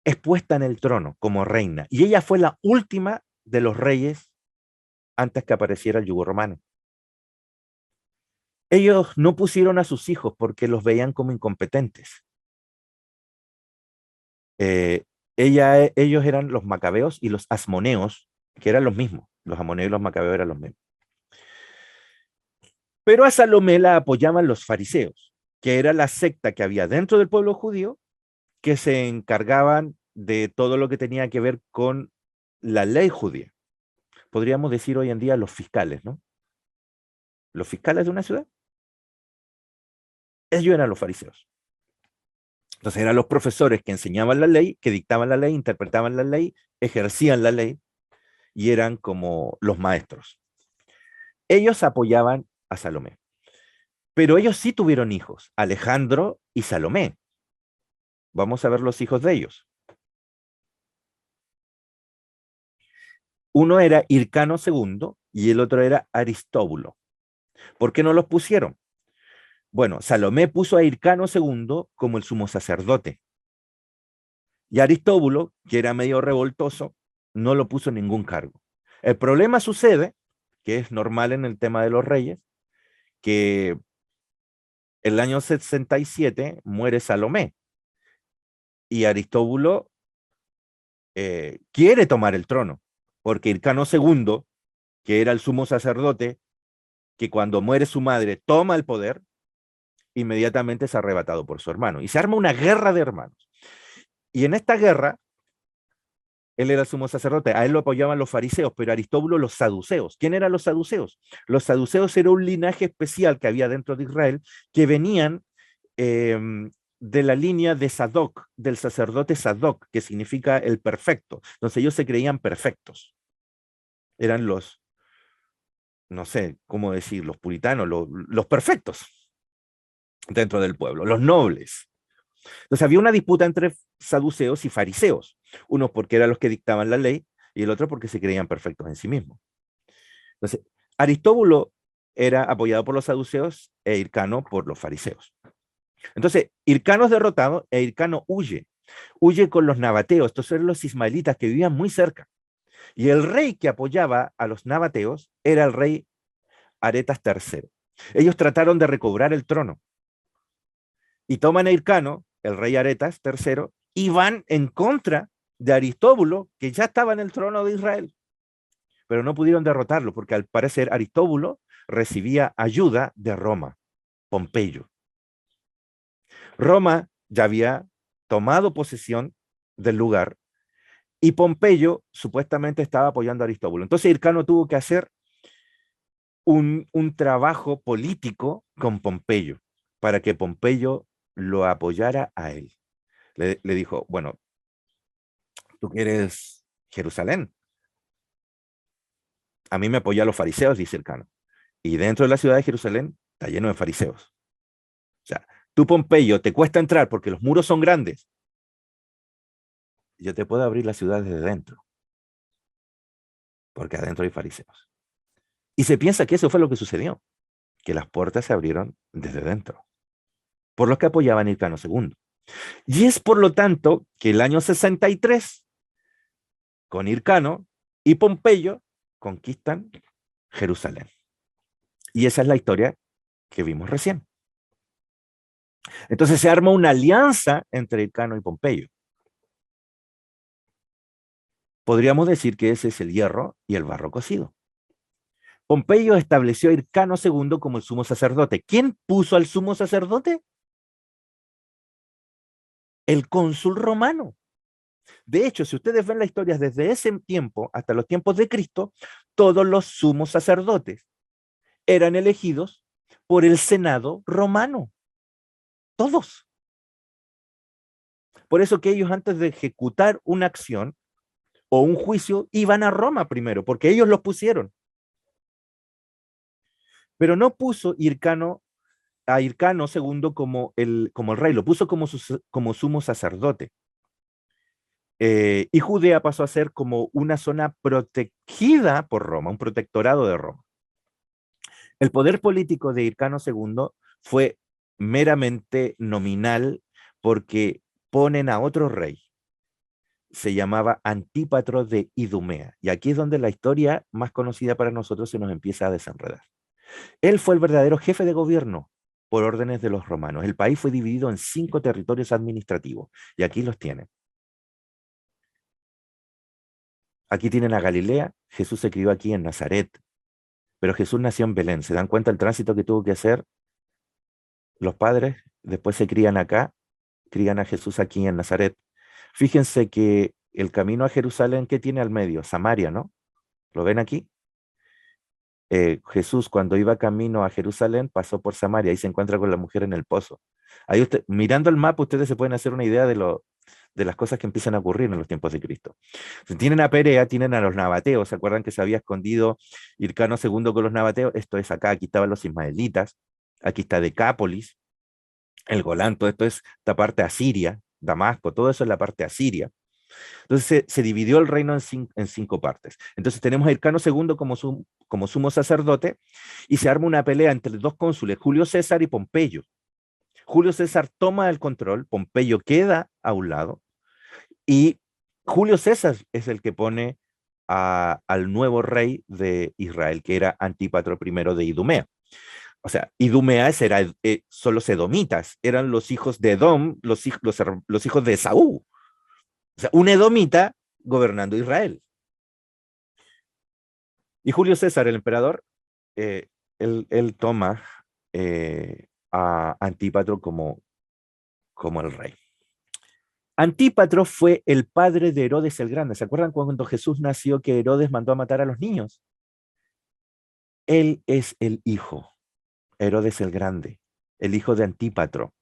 S1: es puesta en el trono como reina, y ella fue la última de los reyes antes que apareciera el yugo romano. Ellos no pusieron a sus hijos porque los veían como incompetentes. Ellos eran los macabeos y los asmoneos, que eran los mismos. Los amoneos y los macabeos eran los mismos. Pero a Salomé la apoyaban los fariseos, que era la secta que había dentro del pueblo judío, que se encargaban de todo lo que tenía que ver con la ley judía. Podríamos decir hoy en día los fiscales, ¿no? Los fiscales de una ciudad. Ellos eran los fariseos. Entonces eran los profesores que enseñaban la ley, que dictaban la ley, interpretaban la ley, ejercían la ley y eran como los maestros. Ellos apoyaban a Salomé. Pero ellos sí tuvieron hijos, Alejandro y Salomé. Vamos a ver los hijos de ellos. Uno era Hircano II y el otro era Aristóbulo. ¿Por qué no los pusieron? Bueno, Salomé puso a Hircano II como el sumo sacerdote. Y Aristóbulo, que era medio revoltoso, no lo puso en ningún cargo. El problema sucede, que es normal en el tema de los reyes, que el año 67 muere Salomé. Y Aristóbulo quiere tomar el trono, porque Hircano II, que era el sumo sacerdote, que cuando muere su madre toma el poder, inmediatamente es arrebatado por su hermano. Y se arma una guerra de hermanos. Y en esta guerra, él era el sumo sacerdote, a él lo apoyaban los fariseos, pero Aristóbulo los saduceos. ¿Quién eran los saduceos? Los saduceos era un linaje especial que había dentro de Israel, que venían de la línea de Sadoc, del sacerdote Sadoc, que significa el perfecto. Entonces ellos se creían perfectos. Eran los, no sé cómo decir, los puritanos, los perfectos dentro del pueblo, los nobles. Entonces había una disputa entre saduceos y fariseos, unos porque eran los que dictaban la ley y el otro porque se creían perfectos en sí mismos. Entonces, Aristóbulo era apoyado por los saduceos e Hircano por los fariseos. Entonces, Hircano es derrotado e Hircano huye con los nabateos. Estos eran los ismaelitas que vivían muy cerca. Y el rey que apoyaba a los nabateos era el rey Aretas III. Ellos trataron de recobrar el trono y toman a Hircano, el rey Aretas III, y van en contra de Aristóbulo, que ya estaba en el trono de Israel. Pero no pudieron derrotarlo, porque al parecer Aristóbulo recibía ayuda de Roma, Pompeyo. Roma ya había tomado posesión del lugar y Pompeyo supuestamente estaba apoyando a Aristóbulo. Entonces Hircano tuvo que hacer un trabajo político con Pompeyo para que Pompeyo lo apoyara a él. Le dijo, bueno, tú quieres Jerusalén. A mí me apoyan los fariseos, dice Hircano. Y dentro de la ciudad de Jerusalén está lleno de fariseos. O sea, tú, Pompeyo, te cuesta entrar porque los muros son grandes. Yo te puedo abrir la ciudad desde dentro, porque adentro hay fariseos. Y se piensa que eso fue lo que sucedió, que las puertas se abrieron desde dentro, por los que apoyaban a Hircano II. Y es por lo tanto que el año 63, con Hircano y Pompeyo, conquistan Jerusalén. Y esa es la historia que vimos recién. Entonces se arma una alianza entre Hircano y Pompeyo. Podríamos decir que ese es el hierro y el barro cocido. Pompeyo estableció a Hircano II como el sumo sacerdote. ¿Quién puso al sumo sacerdote? El cónsul romano. De hecho, si ustedes ven la historia desde ese tiempo hasta los tiempos de Cristo, todos los sumos sacerdotes eran elegidos por el Senado romano. Todos. Por eso que ellos, antes de ejecutar una acción o un juicio, iban a Roma primero, porque ellos los pusieron. Pero no puso a Hircano II como el rey, lo puso como sumo sacerdote. Y Judea pasó a ser como una zona protegida por Roma, un protectorado de Roma. El poder político de Hircano II fue meramente nominal porque ponen a otro rey. Se llamaba Antípatro de Idumea. Y aquí es donde la historia más conocida para nosotros se nos empieza a desenredar. Él fue el verdadero jefe de gobierno por órdenes de los romanos. El país fue dividido en 5 territorios administrativos. Y aquí los tienen. Aquí tienen a Galilea. Jesús se crió aquí en Nazaret. Pero Jesús nació en Belén. ¿Se dan cuenta el tránsito que tuvo que hacer? Los padres después se crían acá, crían a Jesús aquí en Nazaret. Fíjense que el camino a Jerusalén, ¿qué tiene al medio? Samaria, ¿no? ¿Lo ven aquí? Jesús, cuando iba camino a Jerusalén, pasó por Samaria y se encuentra con la mujer en el pozo. Ahí mirando el mapa, ustedes se pueden hacer una idea de las cosas que empiezan a ocurrir en los tiempos de Cristo. Tienen a Perea, tienen a los nabateos. ¿Se acuerdan que se había escondido Hircano II con los nabateos? Esto es acá, aquí estaban los ismaelitas, aquí está Decápolis, el Golán, todo esto es esta parte asiria, Damasco, todo eso es la parte asiria. Entonces se dividió el reino en 5 partes. Entonces tenemos a Hircano II como sumo sacerdote y se arma una pelea entre 2 cónsules, Julio César y Pompeyo. Julio César toma el control, Pompeyo queda a un lado y Julio César es el que pone al nuevo rey de Israel, que era Antípatro I de Idumea. O sea, Idumea son los edomitas, eran los hijos de Edom, los hijos de Esaú. O sea, un edomita gobernando Israel. Y Julio César, el emperador, él toma a Antípatro como el rey. Antípatro fue el padre de Herodes el Grande. ¿Se acuerdan cuando Jesús nació que Herodes mandó a matar a los niños? Él es el hijo, Herodes el Grande, el hijo de Antípatro.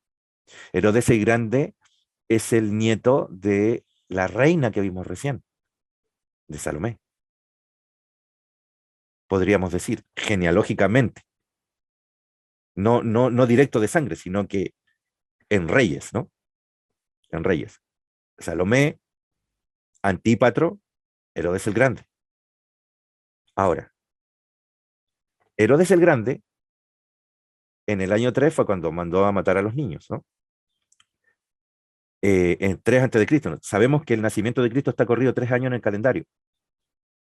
S1: Herodes el Grande es el nieto de la reina que vimos recién, de Salomé. Podríamos decir, genealógicamente. No directo de sangre, sino que en reyes, ¿no? En reyes. Salomé, Antípatro, Herodes el Grande. Ahora, Herodes el Grande, en el año 3 fue cuando mandó a matar a los niños, ¿no? En 3 antes de Cristo. ¿No? Sabemos que el nacimiento de Cristo está corrido 3 años en el calendario.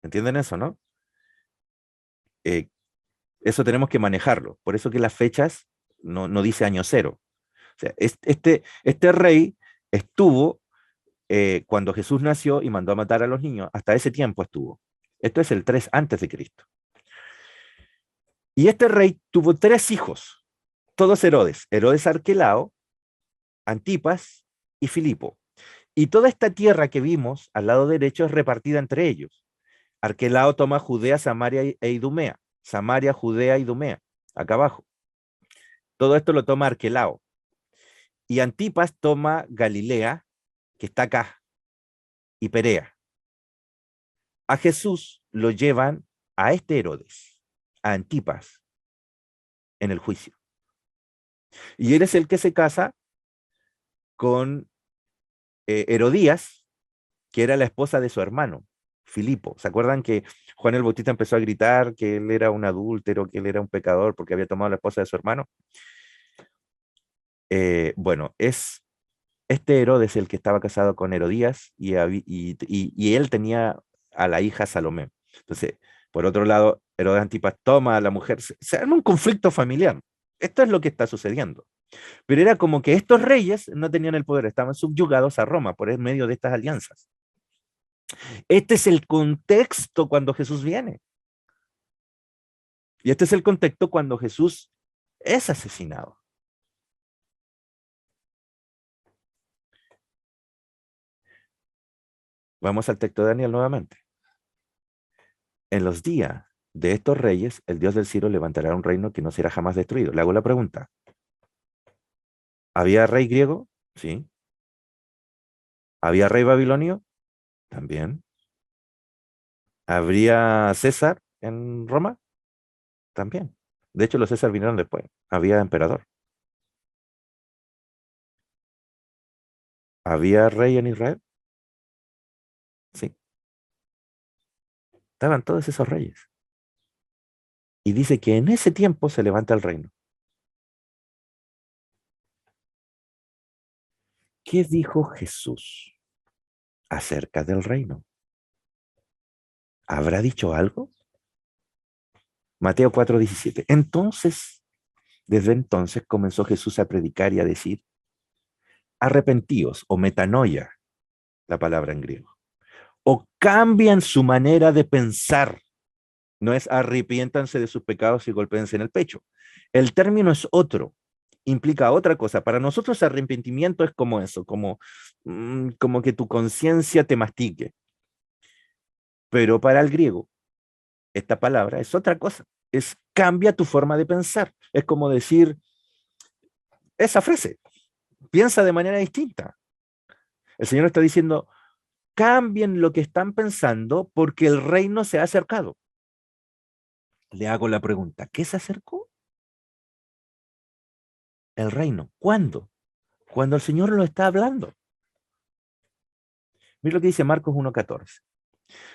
S1: ¿Entienden eso, no? Eso tenemos que manejarlo. Por eso que las fechas no dice año 0. O sea, este rey estuvo cuando Jesús nació y mandó a matar a los niños. Hasta ese tiempo estuvo. Esto es el 3 antes de Cristo. Y este rey tuvo 3 hijos. Todos Herodes. Herodes Arquelao, Antipas y Filipo. Y toda esta tierra que vimos al lado derecho es repartida entre ellos. Arquelao toma Judea, Samaria e Idumea. Samaria, Judea, Idumea. Acá abajo. Todo esto lo toma Arquelao. Y Antipas toma Galilea, que está acá, y Perea. A Jesús lo llevan a este Herodes, a Antipas, en el juicio. Y él es el que se casa con Herodías, que era la esposa de su hermano, Filipo. ¿Se acuerdan que Juan el Bautista empezó a gritar que él era un adúltero, que él era un pecador porque había tomado la esposa de su hermano? Bueno, es este Herodes el que estaba casado con Herodías y él tenía a la hija Salomé. Entonces, por otro lado, Herodes Antipas toma a la mujer, se arma un conflicto familiar. Esto es lo que está sucediendo. Pero era como que estos reyes no tenían el poder, estaban subyugados a Roma por medio de estas alianzas. Este es el contexto cuando Jesús viene. Y este es el contexto cuando Jesús es asesinado. Vamos al texto de Daniel nuevamente. En los días de estos reyes, el Dios del cielo levantará un reino que no será jamás destruido. Le hago la pregunta. ¿Había rey griego? Sí. ¿Había rey babilonio? También. ¿Habría César en Roma? También. De hecho, los César vinieron después. Había emperador. ¿Había rey en Israel? Sí. Estaban todos esos reyes. Y dice que en ese tiempo se levanta el reino. ¿Qué dijo Jesús acerca del reino? ¿Habrá dicho algo? Mateo 4:17. Desde entonces comenzó Jesús a predicar y a decir, arrepentíos o metanoia, la palabra en griego, o cambian su manera de pensar. No es arrepiéntanse de sus pecados y golpéense en el pecho. El término es otro, implica otra cosa. Para nosotros arrepentimiento es como eso, como que tu conciencia te mastique. Pero para el griego, esta palabra es otra cosa. Es cambia tu forma de pensar. Es como decir esa frase, piensa de manera distinta. El Señor está diciendo, cambien lo que están pensando porque el reino se ha acercado. Le hago la pregunta, ¿qué se acercó? El reino. ¿Cuándo? Cuando el Señor lo está hablando. Mira lo que dice Marcos 1:14.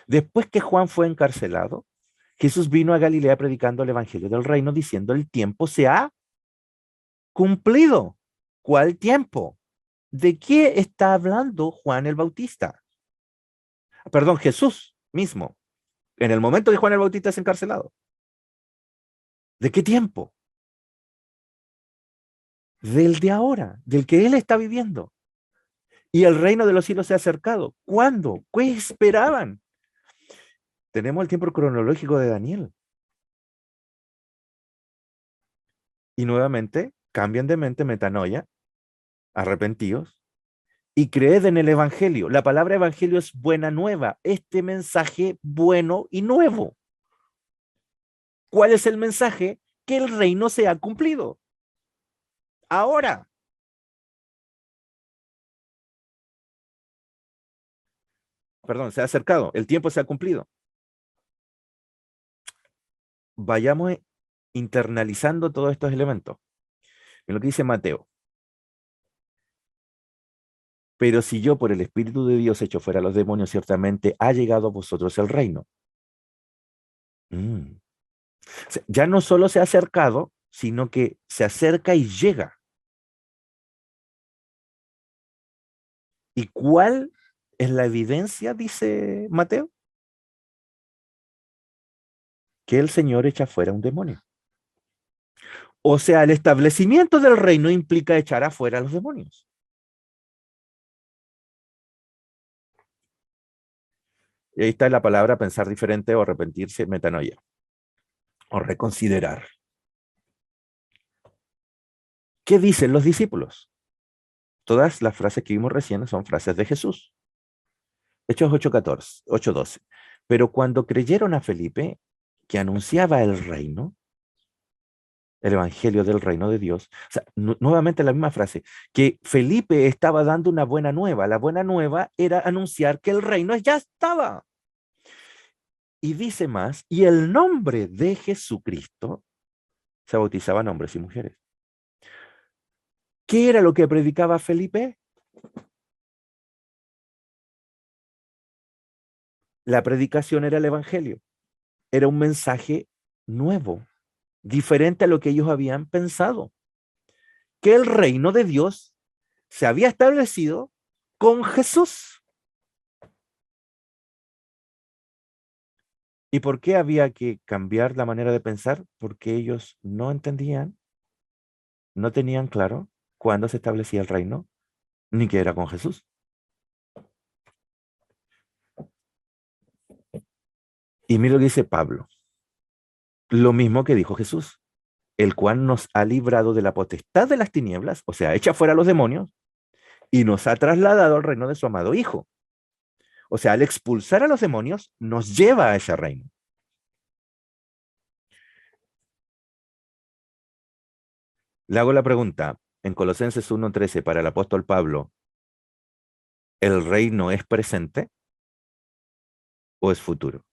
S1: Después que Juan fue encarcelado, Jesús vino a Galilea predicando el evangelio del reino, diciendo, el tiempo se ha cumplido. ¿Cuál tiempo? ¿De qué está hablando Juan el Bautista? Perdón, Jesús mismo, en el momento que Juan el Bautista es encarcelado. ¿De qué tiempo? Del de ahora, del que él está viviendo. Y el reino de los cielos se ha acercado. ¿Cuándo? ¿Qué esperaban? Tenemos el tiempo cronológico de Daniel. Y nuevamente, cambian de mente, metanoia, arrepentidos, y creed en el evangelio. La palabra evangelio es buena nueva, este mensaje bueno y nuevo. ¿Cuál es el mensaje? Que el reino se ha cumplido. Ahora. Perdón, se ha acercado, el tiempo se ha cumplido. Vayamos internalizando todos estos elementos. En lo que dice Mateo. Pero si yo por el Espíritu de Dios echo fuera a los demonios, ciertamente ha llegado a vosotros el reino. O sea, ya no solo se ha acercado, sino que se acerca y llega. ¿Y cuál es la evidencia, dice Mateo? Que el Señor echa fuera un demonio. O sea, el establecimiento del reino implica echar afuera a los demonios. Y ahí está la palabra pensar diferente o arrepentirse, metanoia. O reconsiderar. ¿Qué dicen los discípulos? Todas las frases que vimos recién son frases de Jesús. Hechos 8:14, 8:12. Pero cuando creyeron a Felipe, que anunciaba el reino, el evangelio del reino de Dios, o sea, nuevamente la misma frase, que Felipe estaba dando una buena nueva. La buena nueva era anunciar que el reino ya estaba. Y dice más, y el nombre de Jesucristo se bautizaban hombres y mujeres. ¿Qué era lo que predicaba Felipe? La predicación era el evangelio. Era un mensaje nuevo, diferente a lo que ellos habían pensado. Que el reino de Dios se había establecido con Jesús. ¿Y por qué había que cambiar la manera de pensar? Porque ellos no entendían, no tenían claro cuándo se establecía el reino, ni que era con Jesús. Y mira lo que dice Pablo. Lo mismo que dijo Jesús, el cual nos ha librado de la potestad de las tinieblas, o sea, echa fuera a los demonios, y nos ha trasladado al reino de su amado Hijo. O sea, al expulsar a los demonios, nos lleva a ese reino. Le hago la pregunta, en Colosenses 1:13, para el apóstol Pablo, ¿el reino es presente o es futuro?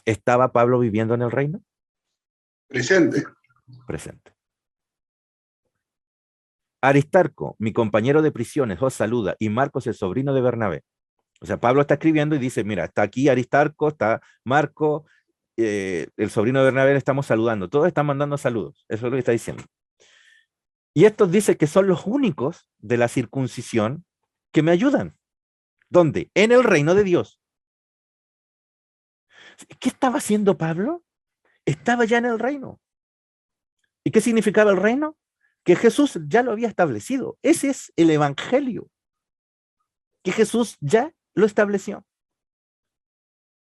S1: ¿Estaba Pablo viviendo en el reino?
S7: Presente.
S1: Presente. Aristarco, mi compañero de prisiones, os saluda, y Marcos, el sobrino de Bernabé. O sea, Pablo está escribiendo y dice, mira, está aquí Aristarco, está Marco, el sobrino de Bernabé, le estamos saludando. Todos están mandando saludos. Eso es lo que está diciendo. Y estos dicen que son los únicos de la circuncisión que me ayudan. ¿Dónde? En el reino de Dios. ¿Qué estaba haciendo Pablo? Estaba ya en el reino. ¿Y qué significaba el reino? Que Jesús ya lo había establecido. Ese es el evangelio. Que Jesús ya lo estableció.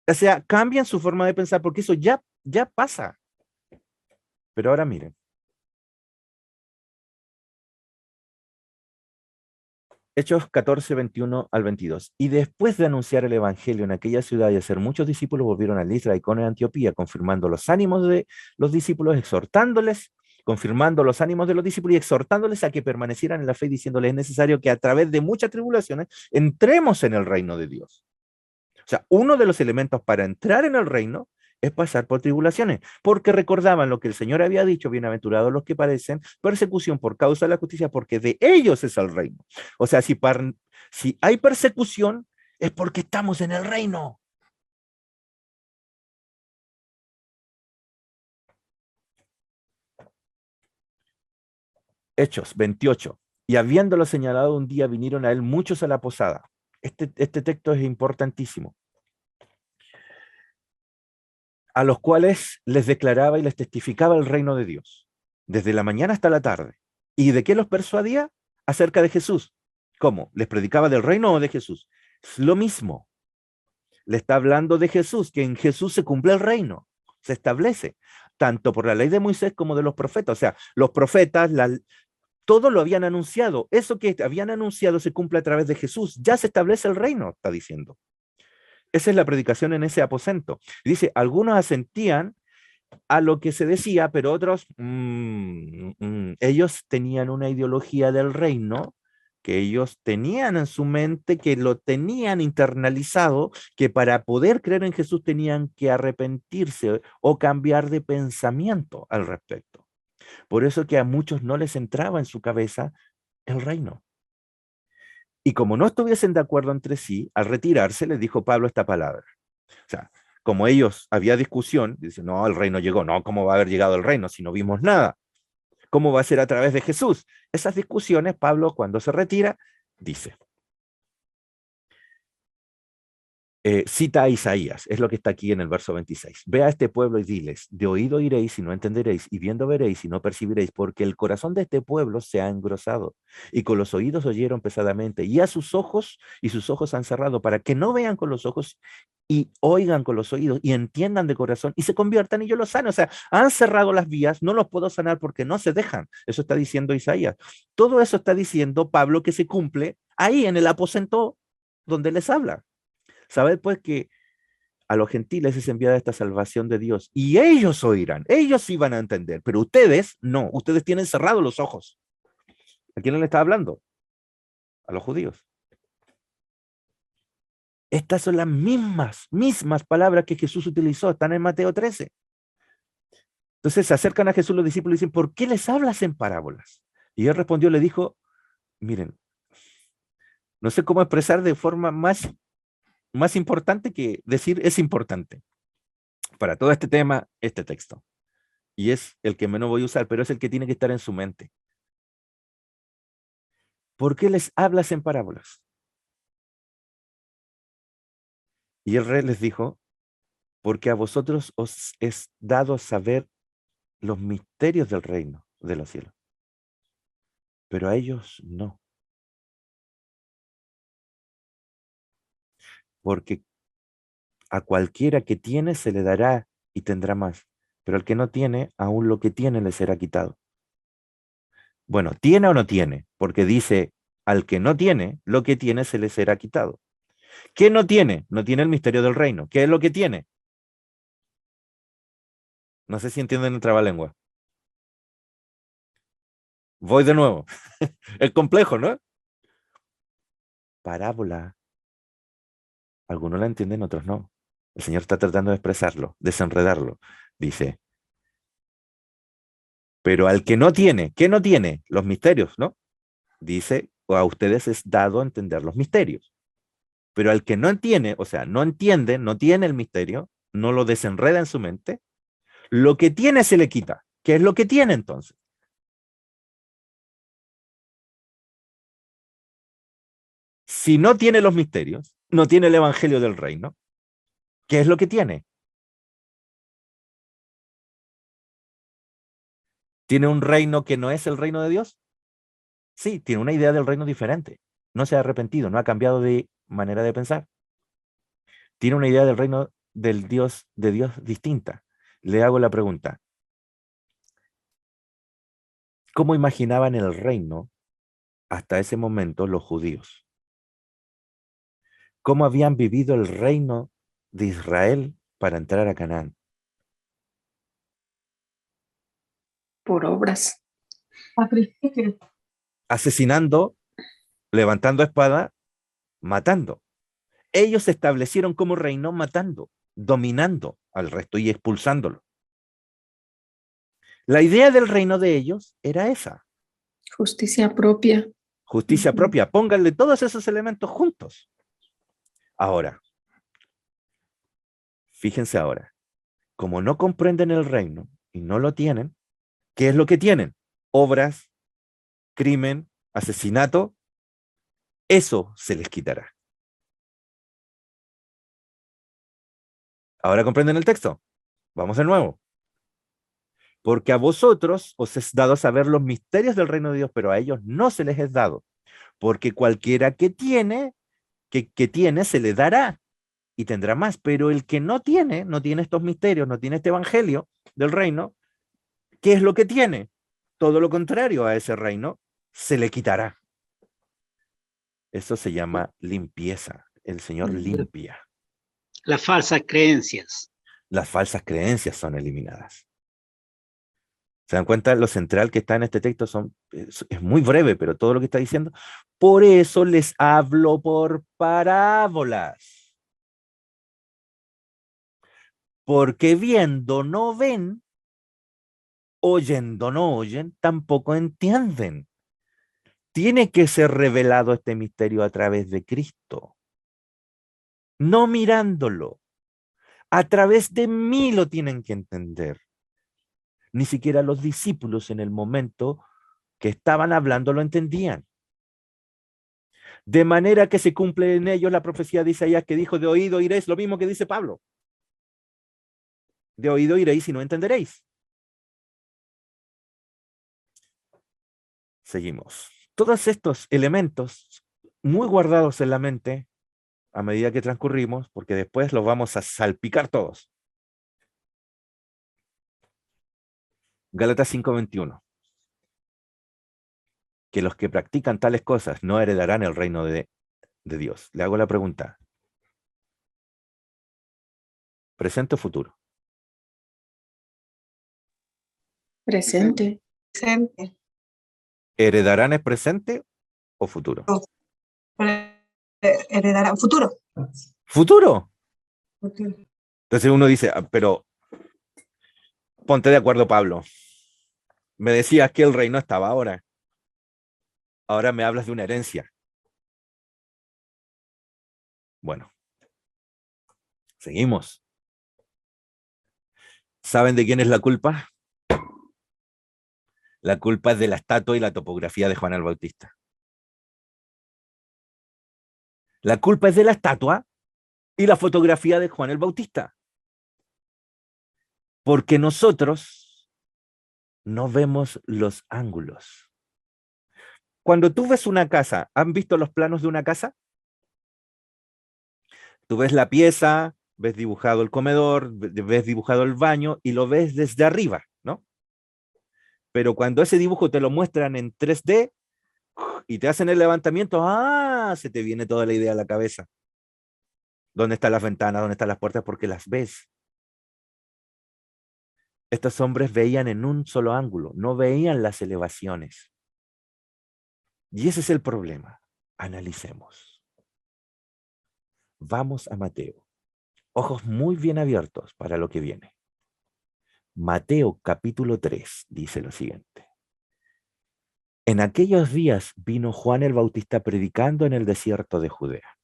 S1: O sea, cambian su forma de pensar porque eso ya pasa. Pero ahora miren. Hechos 14, 21 al 22. Y después de anunciar el evangelio en aquella ciudad y hacer muchos discípulos, volvieron a Listra, Iconio y Antioquía, confirmando los ánimos de los discípulos, confirmando los ánimos de los discípulos y exhortándoles a que permanecieran en la fe, diciéndoles es necesario que a través de muchas tribulaciones entremos en el reino de Dios. O sea, uno de los elementos para entrar en el reino es pasar por tribulaciones, porque recordaban lo que el Señor había dicho, bienaventurados los que padecen persecución por causa de la justicia, porque de ellos es el reino. O sea, si hay persecución, es porque estamos en el reino. Hechos 28. Y habiéndolo señalado un día, vinieron a él muchos a la posada. Este texto es importantísimo. A los cuales les declaraba y les testificaba el reino de Dios, desde la mañana hasta la tarde. ¿Y de qué los persuadía? Acerca de Jesús. ¿Cómo? ¿Les predicaba del reino o de Jesús? Es lo mismo. Le está hablando de Jesús, que en Jesús se cumple el reino, se establece, tanto por la ley de Moisés como de los profetas. O sea, los profetas, todo lo habían anunciado. Eso que habían anunciado se cumple a través de Jesús. Ya se establece el reino, está diciendo. Esa es la predicación en ese aposento. Dice, algunos asentían a lo que se decía, pero otros, ellos tenían una ideología del reino que ellos tenían en su mente, que lo tenían internalizado, que para poder creer en Jesús tenían que arrepentirse o cambiar de pensamiento al respecto. Por eso que a muchos no les entraba en su cabeza el reino. Y como no estuviesen de acuerdo entre sí, al retirarse les dijo Pablo esta palabra. O sea, como ellos había discusión, dicen, no, el reino llegó. No, ¿cómo va a haber llegado el reino si no vimos nada? ¿Cómo va a ser a través de Jesús? Esas discusiones, Pablo, cuando se retira, dice, cita a Isaías, es lo que está aquí en el verso 26. Ve a este pueblo y diles, de oído oiréis y no entenderéis, y viendo veréis y no percibiréis, porque el corazón de este pueblo se ha engrosado, y con los oídos oyeron pesadamente, y sus ojos han cerrado, para que no vean con los ojos, y oigan con los oídos y entiendan de corazón y se conviertan y yo los sane. O sea, han cerrado las vías, no los puedo sanar porque no se dejan. Eso está diciendo Isaías. Todo eso está diciendo Pablo que se cumple ahí en el aposento donde les habla. Sabed pues que a los gentiles es enviada esta salvación de Dios y ellos oirán, ellos sí van a entender, pero ustedes no, ustedes tienen cerrados los ojos. ¿A quién le está hablando? A los judíos. Estas son las mismas palabras que Jesús utilizó, están en Mateo 13. Entonces se acercan a Jesús los discípulos y dicen, ¿por qué les hablas en parábolas? Y él respondió, le dijo, miren, no sé cómo expresar de forma más importante que decir es importante para todo este tema, este texto. Y es el que menos voy a usar, pero es el que tiene que estar en su mente. ¿Por qué les hablas en parábolas? Y el rey les dijo, porque a vosotros os es dado saber los misterios del reino de los cielos, pero a ellos no. Porque a cualquiera que tiene se le dará y tendrá más, pero al que no tiene, aún lo que tiene le será quitado. Bueno, ¿tiene o no tiene? Porque dice, al que no tiene, lo que tiene se le será quitado. ¿Qué no tiene? No tiene el misterio del reino. ¿Qué es lo que tiene? No sé si entienden el trabalengua. Voy de nuevo. Es complejo, ¿no? Parábola. Algunos la entienden, otros no. El Señor está tratando de expresarlo, desenredarlo. Dice, pero al que no tiene, ¿qué no tiene? Los misterios, ¿no? Dice, o a ustedes es dado a entender los misterios. Pero al que no tiene, o sea, no entiende, no tiene el misterio, no lo desenreda en su mente, lo que tiene se le quita. ¿Qué es lo que tiene entonces? Si no tiene los misterios, no tiene el evangelio del reino, ¿qué es lo que tiene? ¿Tiene un reino que no es el reino de Dios? Sí, tiene una idea del reino diferente. No se ha arrepentido, no ha cambiado de manera de pensar. Tiene una idea del reino de Dios distinta. Le hago la pregunta. ¿Cómo imaginaban el reino hasta ese momento los judíos? ¿Cómo habían vivido el reino de Israel para entrar a Canaán?
S8: Por obras.
S1: Asesinando, levantando espada, matando. Ellos se establecieron como reino matando, dominando al resto y expulsándolo. La idea del reino de ellos era esa.
S8: Justicia propia.
S1: Justicia propia. Pónganle todos esos elementos juntos. Ahora, fíjense ahora, como no comprenden el reino y no lo tienen, ¿qué es lo que tienen? Obras, crimen, asesinato, eso se les quitará. ¿Ahora comprenden el texto? Vamos de nuevo. Porque a vosotros os es dado saber los misterios del reino de Dios, pero a ellos no se les es dado. Porque cualquiera que tiene se le dará y tendrá más. Pero el que no tiene estos misterios, no tiene este evangelio del reino, ¿qué es lo que tiene? Todo lo contrario a ese reino, se le quitará. Eso se llama limpieza. El Señor limpia.
S10: Las falsas creencias.
S1: Las falsas creencias son eliminadas. ¿Se dan cuenta? Lo central que está en este texto es muy breve, pero todo lo que está diciendo. Por eso les hablo por parábolas. Porque viendo no ven, oyendo no oyen, tampoco entienden. Tiene que ser revelado este misterio a través de Cristo. No mirándolo. A través de mí lo tienen que entender. Ni siquiera los discípulos en el momento que estaban hablando lo entendían. De manera que se cumple en ellos la profecía de Isaías que dijo, de oído oiréis, lo mismo que dice Pablo. De oído oiréis y no entenderéis. Seguimos. Todos estos elementos muy guardados en la mente a medida que transcurrimos, porque después los vamos a salpicar todos. Gálatas 5:21. Que los que practican tales cosas no heredarán el reino de Dios. Le hago la pregunta. ¿Presente o futuro?
S8: Presente.
S9: Presente.
S1: ¿Heredarán es presente o futuro?
S9: Heredará. Futuro.
S1: ¿Futuro?
S9: Futuro.
S1: Entonces uno dice, pero ponte de acuerdo, Pablo. Me decías que el reino estaba ahora. Ahora me hablas de una herencia. Bueno. Seguimos. ¿Saben de quién es la culpa? La culpa es de la estatua y la topografía de Juan el Bautista. La culpa es de la estatua y la fotografía de Juan el Bautista. Porque nosotros no vemos los ángulos. Cuando tú ves una casa, ¿han visto los planos de una casa? Tú ves la pieza, ves dibujado el comedor, ves dibujado el baño y lo ves desde arriba, ¿no? Pero cuando ese dibujo te lo muestran en 3D y te hacen el levantamiento, se te viene toda la idea a la cabeza. ¿Dónde están las ventanas? ¿Dónde están las puertas? Porque las ves. Estos hombres veían en un solo ángulo, no veían las elevaciones. Y ese es el problema. Analicemos. Vamos a Mateo. Ojos muy bien abiertos para lo que viene. Mateo capítulo 3 dice lo siguiente. En aquellos días vino Juan el Bautista predicando en el desierto de Judea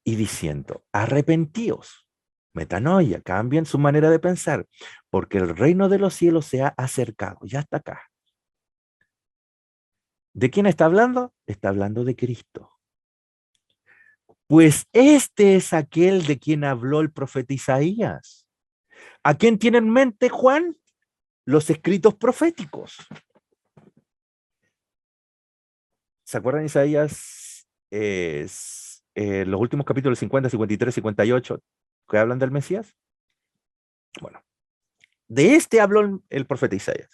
S1: y diciendo, arrepentíos, metanoia, cambien su manera de pensar, porque el reino de los cielos se ha acercado, ya está acá. ¿De quién está hablando? Está hablando de Cristo. Pues este es aquel de quien habló el profeta Isaías. ¿A quién tiene en mente Juan? Los escritos proféticos. ¿Se acuerdan de Isaías? Los últimos capítulos 50, 53, 58, que hablan del Mesías. Bueno, de este habló el profeta Isaías.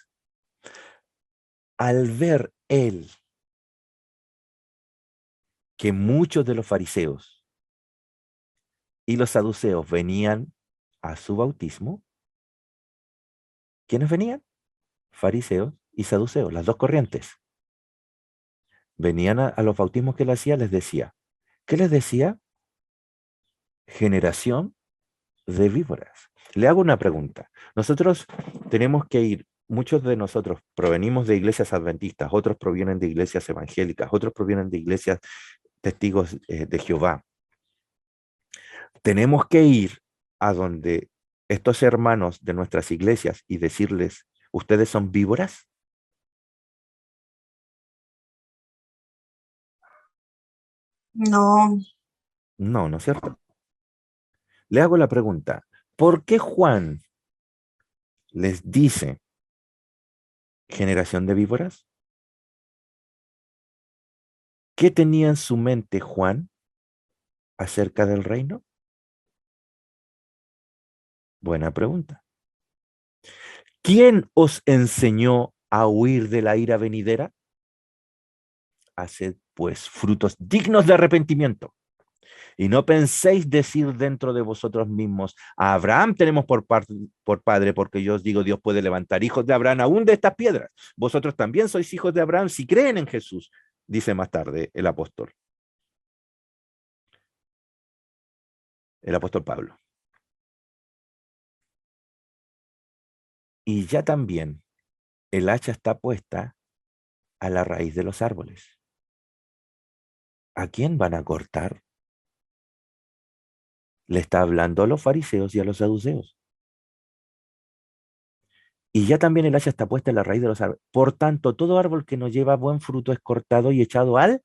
S1: Al ver él que muchos de los fariseos y los saduceos venían a su bautismo, ¿quiénes venían? Fariseos y saduceos, las dos corrientes. Venían a los bautismos que él hacía, les decía. ¿Qué les decía? Generación de víboras. Le hago una pregunta. Nosotros tenemos que ir, muchos de nosotros provenimos de iglesias adventistas, otros provienen de iglesias evangélicas, otros provienen de iglesias testigos de Jehová. Tenemos que ir a donde estos hermanos de nuestras iglesias y decirles, ¿ustedes son víboras?
S9: No.
S1: No, ¿no es cierto? Le hago la pregunta, ¿por qué Juan les dice generación de víboras? ¿Qué tenía en su mente Juan acerca del reino? Buena pregunta. ¿Quién os enseñó a huir de la ira venidera? Haced pues frutos dignos de arrepentimiento. Y no penséis decir dentro de vosotros mismos, a Abraham tenemos por padre, porque yo os digo, Dios puede levantar hijos de Abraham aún de estas piedras. Vosotros también sois hijos de Abraham si creen en Jesús, dice más tarde el apóstol Pablo. Y ya también el hacha está puesta a la raíz de los árboles. ¿A quién van a cortar? Le está hablando a los fariseos y a los saduceos. Y ya también el hacha está puesta en la raíz de los árboles. Por tanto, todo árbol que no lleva buen fruto es cortado y echado al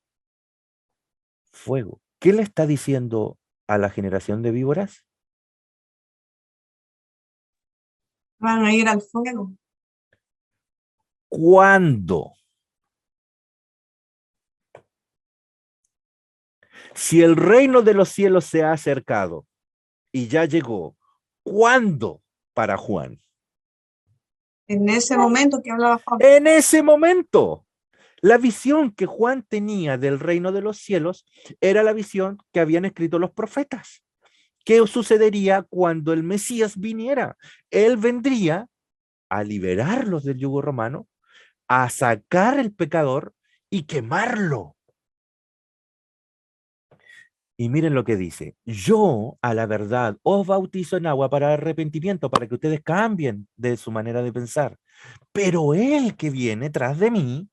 S1: fuego. ¿Qué le está diciendo a la generación de víboras?
S9: Van a ir al fuego.
S1: ¿Cuándo? Si el reino de los cielos se ha acercado y ya llegó, ¿cuándo para Juan?
S9: En ese momento que hablaba Juan.
S1: En ese momento. La visión que Juan tenía del reino de los cielos era la visión que habían escrito los profetas. ¿Qué sucedería cuando el Mesías viniera? Él vendría a liberarlos del yugo romano, a sacar el pecador y quemarlo. Y miren lo que dice: yo a la verdad os bautizo en agua para arrepentimiento, para que ustedes cambien de su manera de pensar. Pero el que viene tras de mí,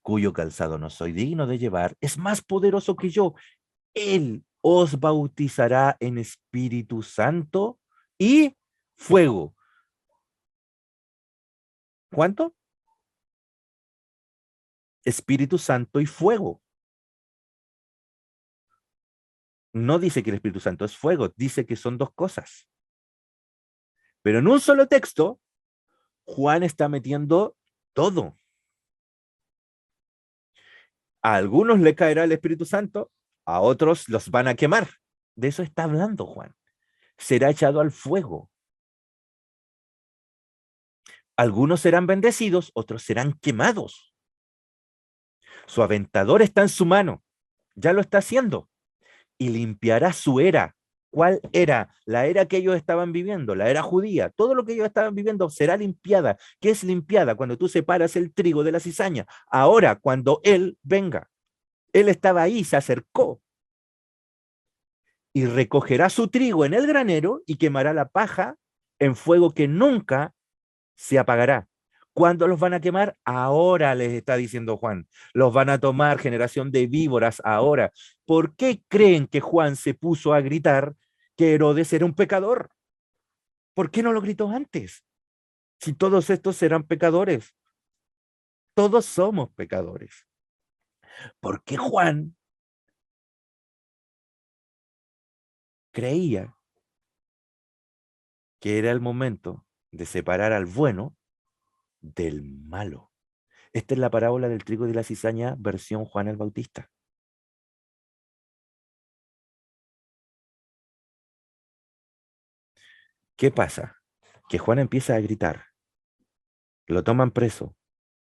S1: cuyo calzado no soy digno de llevar, es más poderoso que yo. Él os bautizará en Espíritu Santo y fuego. ¿Cuánto? Espíritu Santo y fuego. No dice que el Espíritu Santo es fuego, dice que son dos cosas. Pero en un solo texto, Juan está metiendo todo. A algunos le caerá el Espíritu Santo, a otros los van a quemar. De eso está hablando Juan. Será echado al fuego. Algunos serán bendecidos, otros serán quemados. Su aventador está en su mano, ya lo está haciendo, y limpiará su era. ¿Cuál era? La era que ellos estaban viviendo, la era judía. Todo lo que ellos estaban viviendo será limpiada. ¿Qué es limpiada? Cuando tú separas el trigo de la cizaña. Ahora, cuando Él venga, Él estaba ahí, se acercó, y recogerá su trigo en el granero y quemará la paja en fuego que nunca se apagará. ¿Cuándo los van a quemar? Ahora, les está diciendo Juan. Los van a tomar, generación de víboras, ahora. ¿Por qué creen que Juan se puso a gritar que Herodes era un pecador? ¿Por qué no lo gritó antes? Si todos estos eran pecadores. Todos somos pecadores. ¿Por qué Juan creía que era el momento de separar al bueno del malo? Esta es la parábola del trigo y de la cizaña, versión Juan el Bautista. ¿Qué pasa? Que Juan empieza a gritar. Lo toman preso,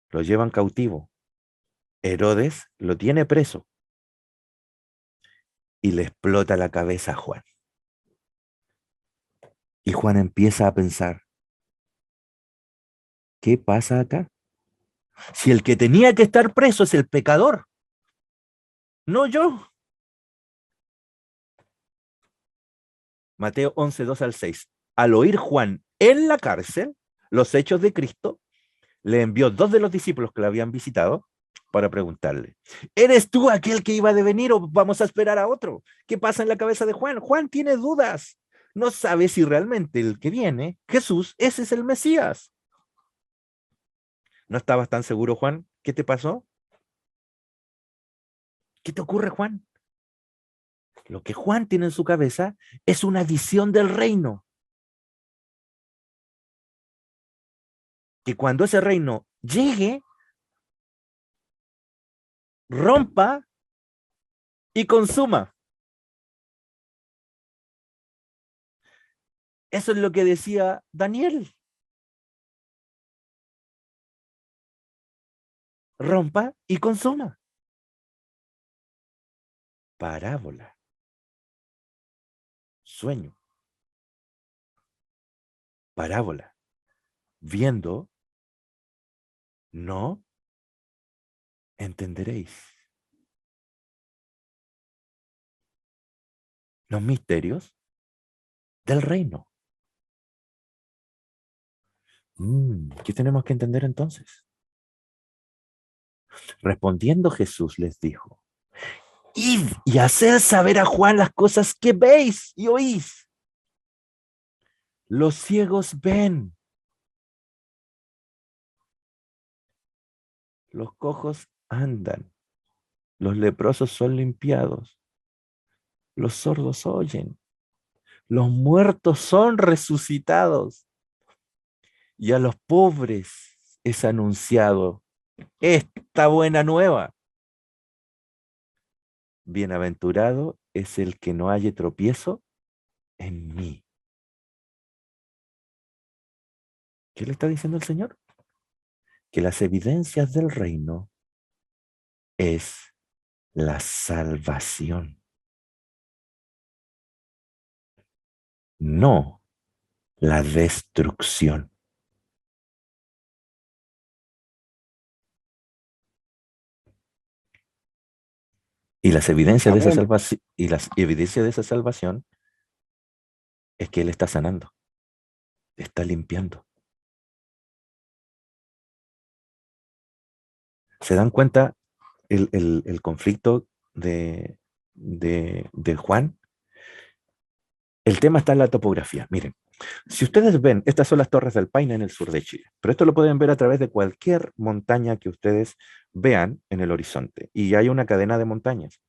S1: lo llevan cautivo. Herodes lo tiene preso y le explota la cabeza a Juan. Y Juan empieza a pensar, ¿qué pasa acá? Si el que tenía que estar preso es el pecador, no yo. Mateo 11, 2 al 6. Al oír Juan en la cárcel los hechos de Cristo, le envió 2 de los discípulos que lo habían visitado para preguntarle, ¿eres tú aquel que iba a venir o vamos a esperar a otro? ¿Qué pasa en la cabeza de Juan? Juan tiene dudas. No sabe si realmente el que viene, Jesús, ese es el Mesías. ¿No estabas tan seguro, Juan? ¿Qué te pasó? ¿Qué te ocurre, Juan? Lo que Juan tiene en su cabeza es una visión del reino. Que cuando ese reino llegue, rompa y consuma. Eso es lo que decía Daniel. Rompa y consuma. Parábola. Sueño. Parábola. Viendo, no entenderéis. Los misterios del reino. ¿Qué tenemos que entender entonces? Respondiendo Jesús les dijo, id y haced saber a Juan las cosas que veis y oís. Los ciegos ven. Los cojos andan. Los leprosos son limpiados. Los sordos oyen. Los muertos son resucitados. Y a los pobres es anunciado esta buena nueva. Bienaventurado es el que no halle tropiezo en mí. ¿Qué le está diciendo el Señor? Que las evidencias del reino es la salvación, no la destrucción. Y las evidencias de esa salvación, y las evidencias de esa salvación es que Él está sanando, está limpiando. ¿Se dan cuenta el conflicto de Juan? El tema está en la topografía. Miren, si ustedes ven, estas son las Torres del Paine en el sur de Chile, pero esto lo pueden ver a través de cualquier montaña que ustedes vean en el horizonte, y hay una cadena de montañas.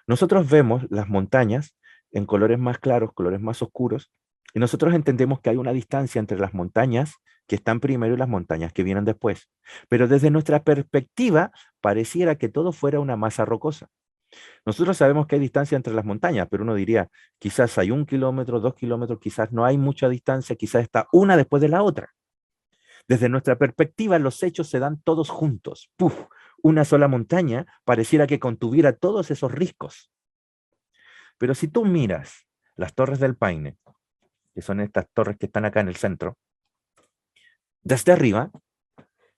S1: Nosotros vemos las montañas en colores más claros, colores más oscuros, y nosotros entendemos que hay una distancia entre las montañas que están primero y las montañas que vienen después. Pero desde nuestra perspectiva, pareciera que todo fuera una masa rocosa. Nosotros sabemos que hay distancia entre las montañas, pero uno diría, quizás hay 1 kilómetro, 2 kilómetros, quizás no hay mucha distancia, quizás está una después de la otra. Desde nuestra perspectiva, los hechos se dan todos juntos. ¡Puf! Una sola montaña pareciera que contuviera todos esos riscos. Pero si tú miras las Torres del Paine, que son estas torres que están acá en el centro, desde arriba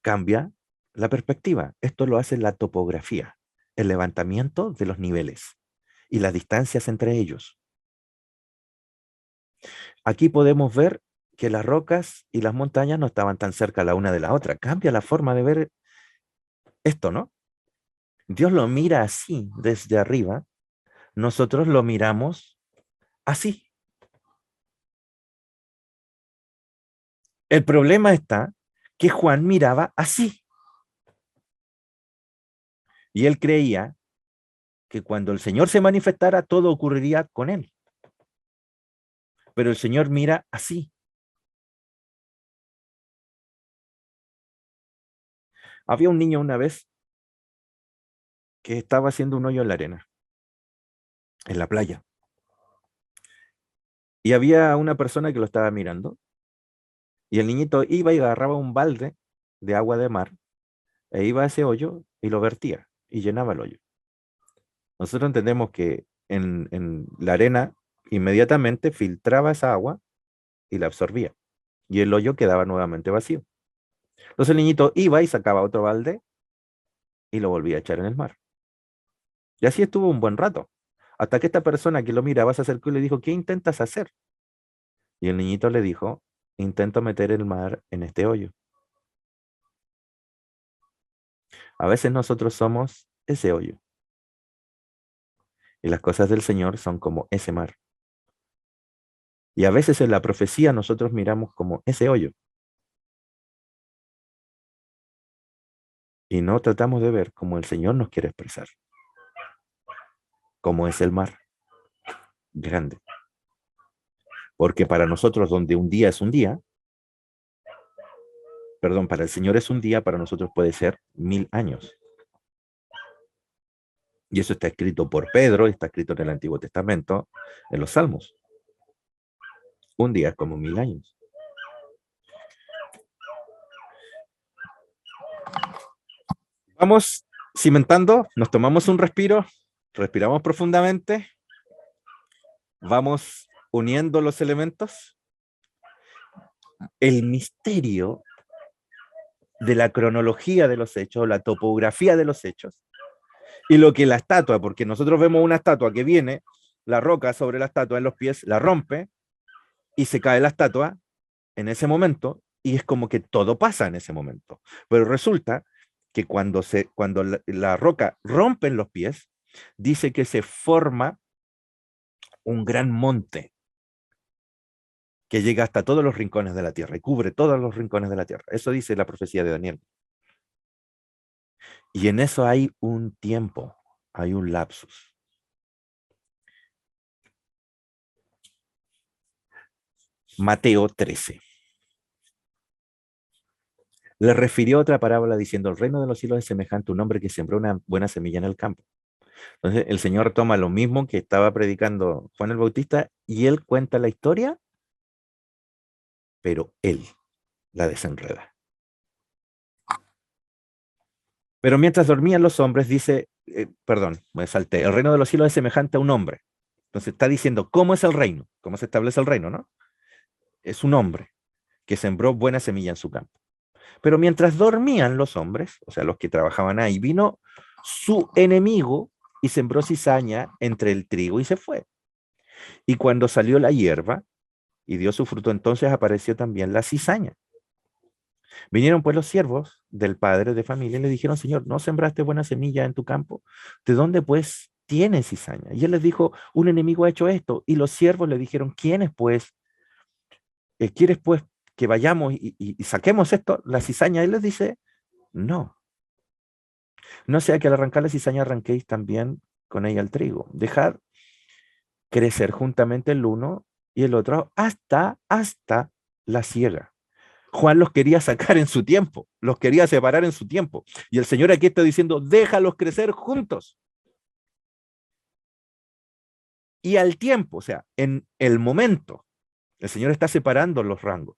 S1: cambia la perspectiva. Esto lo hace la topografía, el levantamiento de los niveles y las distancias entre ellos. Aquí podemos ver que las rocas y las montañas no estaban tan cerca la una de la otra. Cambia la forma de ver esto, ¿no? Dios lo mira así desde arriba, nosotros lo miramos así. El problema está que Juan miraba así. Y él creía que cuando el Señor se manifestara, todo ocurriría con él. Pero el Señor mira así. Había un niño una vez que estaba haciendo un hoyo en la arena, en la playa. Y había una persona que lo estaba mirando. Y el niñito iba y agarraba un balde de agua de mar, e iba a ese hoyo y lo vertía, y llenaba el hoyo. Nosotros entendemos que en la arena inmediatamente filtraba esa agua y la absorbía. Y el hoyo quedaba nuevamente vacío. Entonces el niñito iba y sacaba otro balde y lo volvía a echar en el mar. Y así estuvo un buen rato. Hasta que esta persona que lo miraba se acercó y le dijo, ¿qué intentas hacer? Y el niñito le dijo, intento meter el mar en este hoyo. A veces nosotros somos ese hoyo. Y las cosas del Señor son como ese mar. Y a veces en la profecía nosotros miramos como ese hoyo. Y no tratamos de ver como el Señor nos quiere expresar. Como es el mar. Grande. Porque para nosotros donde un día es un día, perdón, para el Señor es un día, para nosotros puede ser 1000 años. Y eso está escrito por Pedro, está escrito en el Antiguo Testamento, en los Salmos. Un día es como 1000 años. Vamos cimentando, nos tomamos un respiro, respiramos profundamente, vamos uniendo los elementos. El misterio de la cronología de los hechos, la topografía de los hechos, y lo que la estatua, porque nosotros vemos una estatua que viene, la roca sobre la estatua en los pies, la rompe, y se cae la estatua en ese momento, y es como que todo pasa en ese momento. Pero resulta que cuando la roca rompe en los pies, dice que se forma un gran monte que llega hasta todos los rincones de la tierra y cubre todos los rincones de la tierra. Eso dice la profecía de Daniel. Y en eso hay un tiempo, hay un lapsus. Mateo 13. Le refirió otra parábola diciendo, el reino de los cielos es semejante a un hombre que sembró una buena semilla en el campo. Entonces el Señor toma lo mismo que estaba predicando Juan el Bautista y él cuenta la historia, pero él la desenreda. Pero mientras dormían los hombres, dice, perdón, me salté, el reino de los cielos es semejante a un hombre. Entonces está diciendo, ¿cómo es el reino? ¿Cómo se establece el reino, no? Es un hombre que sembró buena semilla en su campo. Pero mientras dormían los hombres, o sea, los que trabajaban ahí, vino su enemigo y sembró cizaña entre el trigo y se fue. Y cuando salió la hierba y dio su fruto, entonces apareció también la cizaña. Vinieron pues los siervos del padre de familia y le dijeron, Señor, ¿no sembraste buena semilla en tu campo? ¿De dónde pues tienes cizaña? Y él les dijo, un enemigo ha hecho esto. Y los siervos le dijeron, ¿quiénes pues? ¿Quieres pues que vayamos y saquemos esto, la cizaña? Él les dice, no. No sea que al arrancar la cizaña arranquéis también con ella el trigo. Dejad crecer juntamente el uno y el otro hasta la siega. Juan los quería sacar en su tiempo, los quería separar en su tiempo. Y el Señor aquí está diciendo, déjalos crecer juntos. Y al tiempo, o sea, en el momento, el Señor está separando los rangos.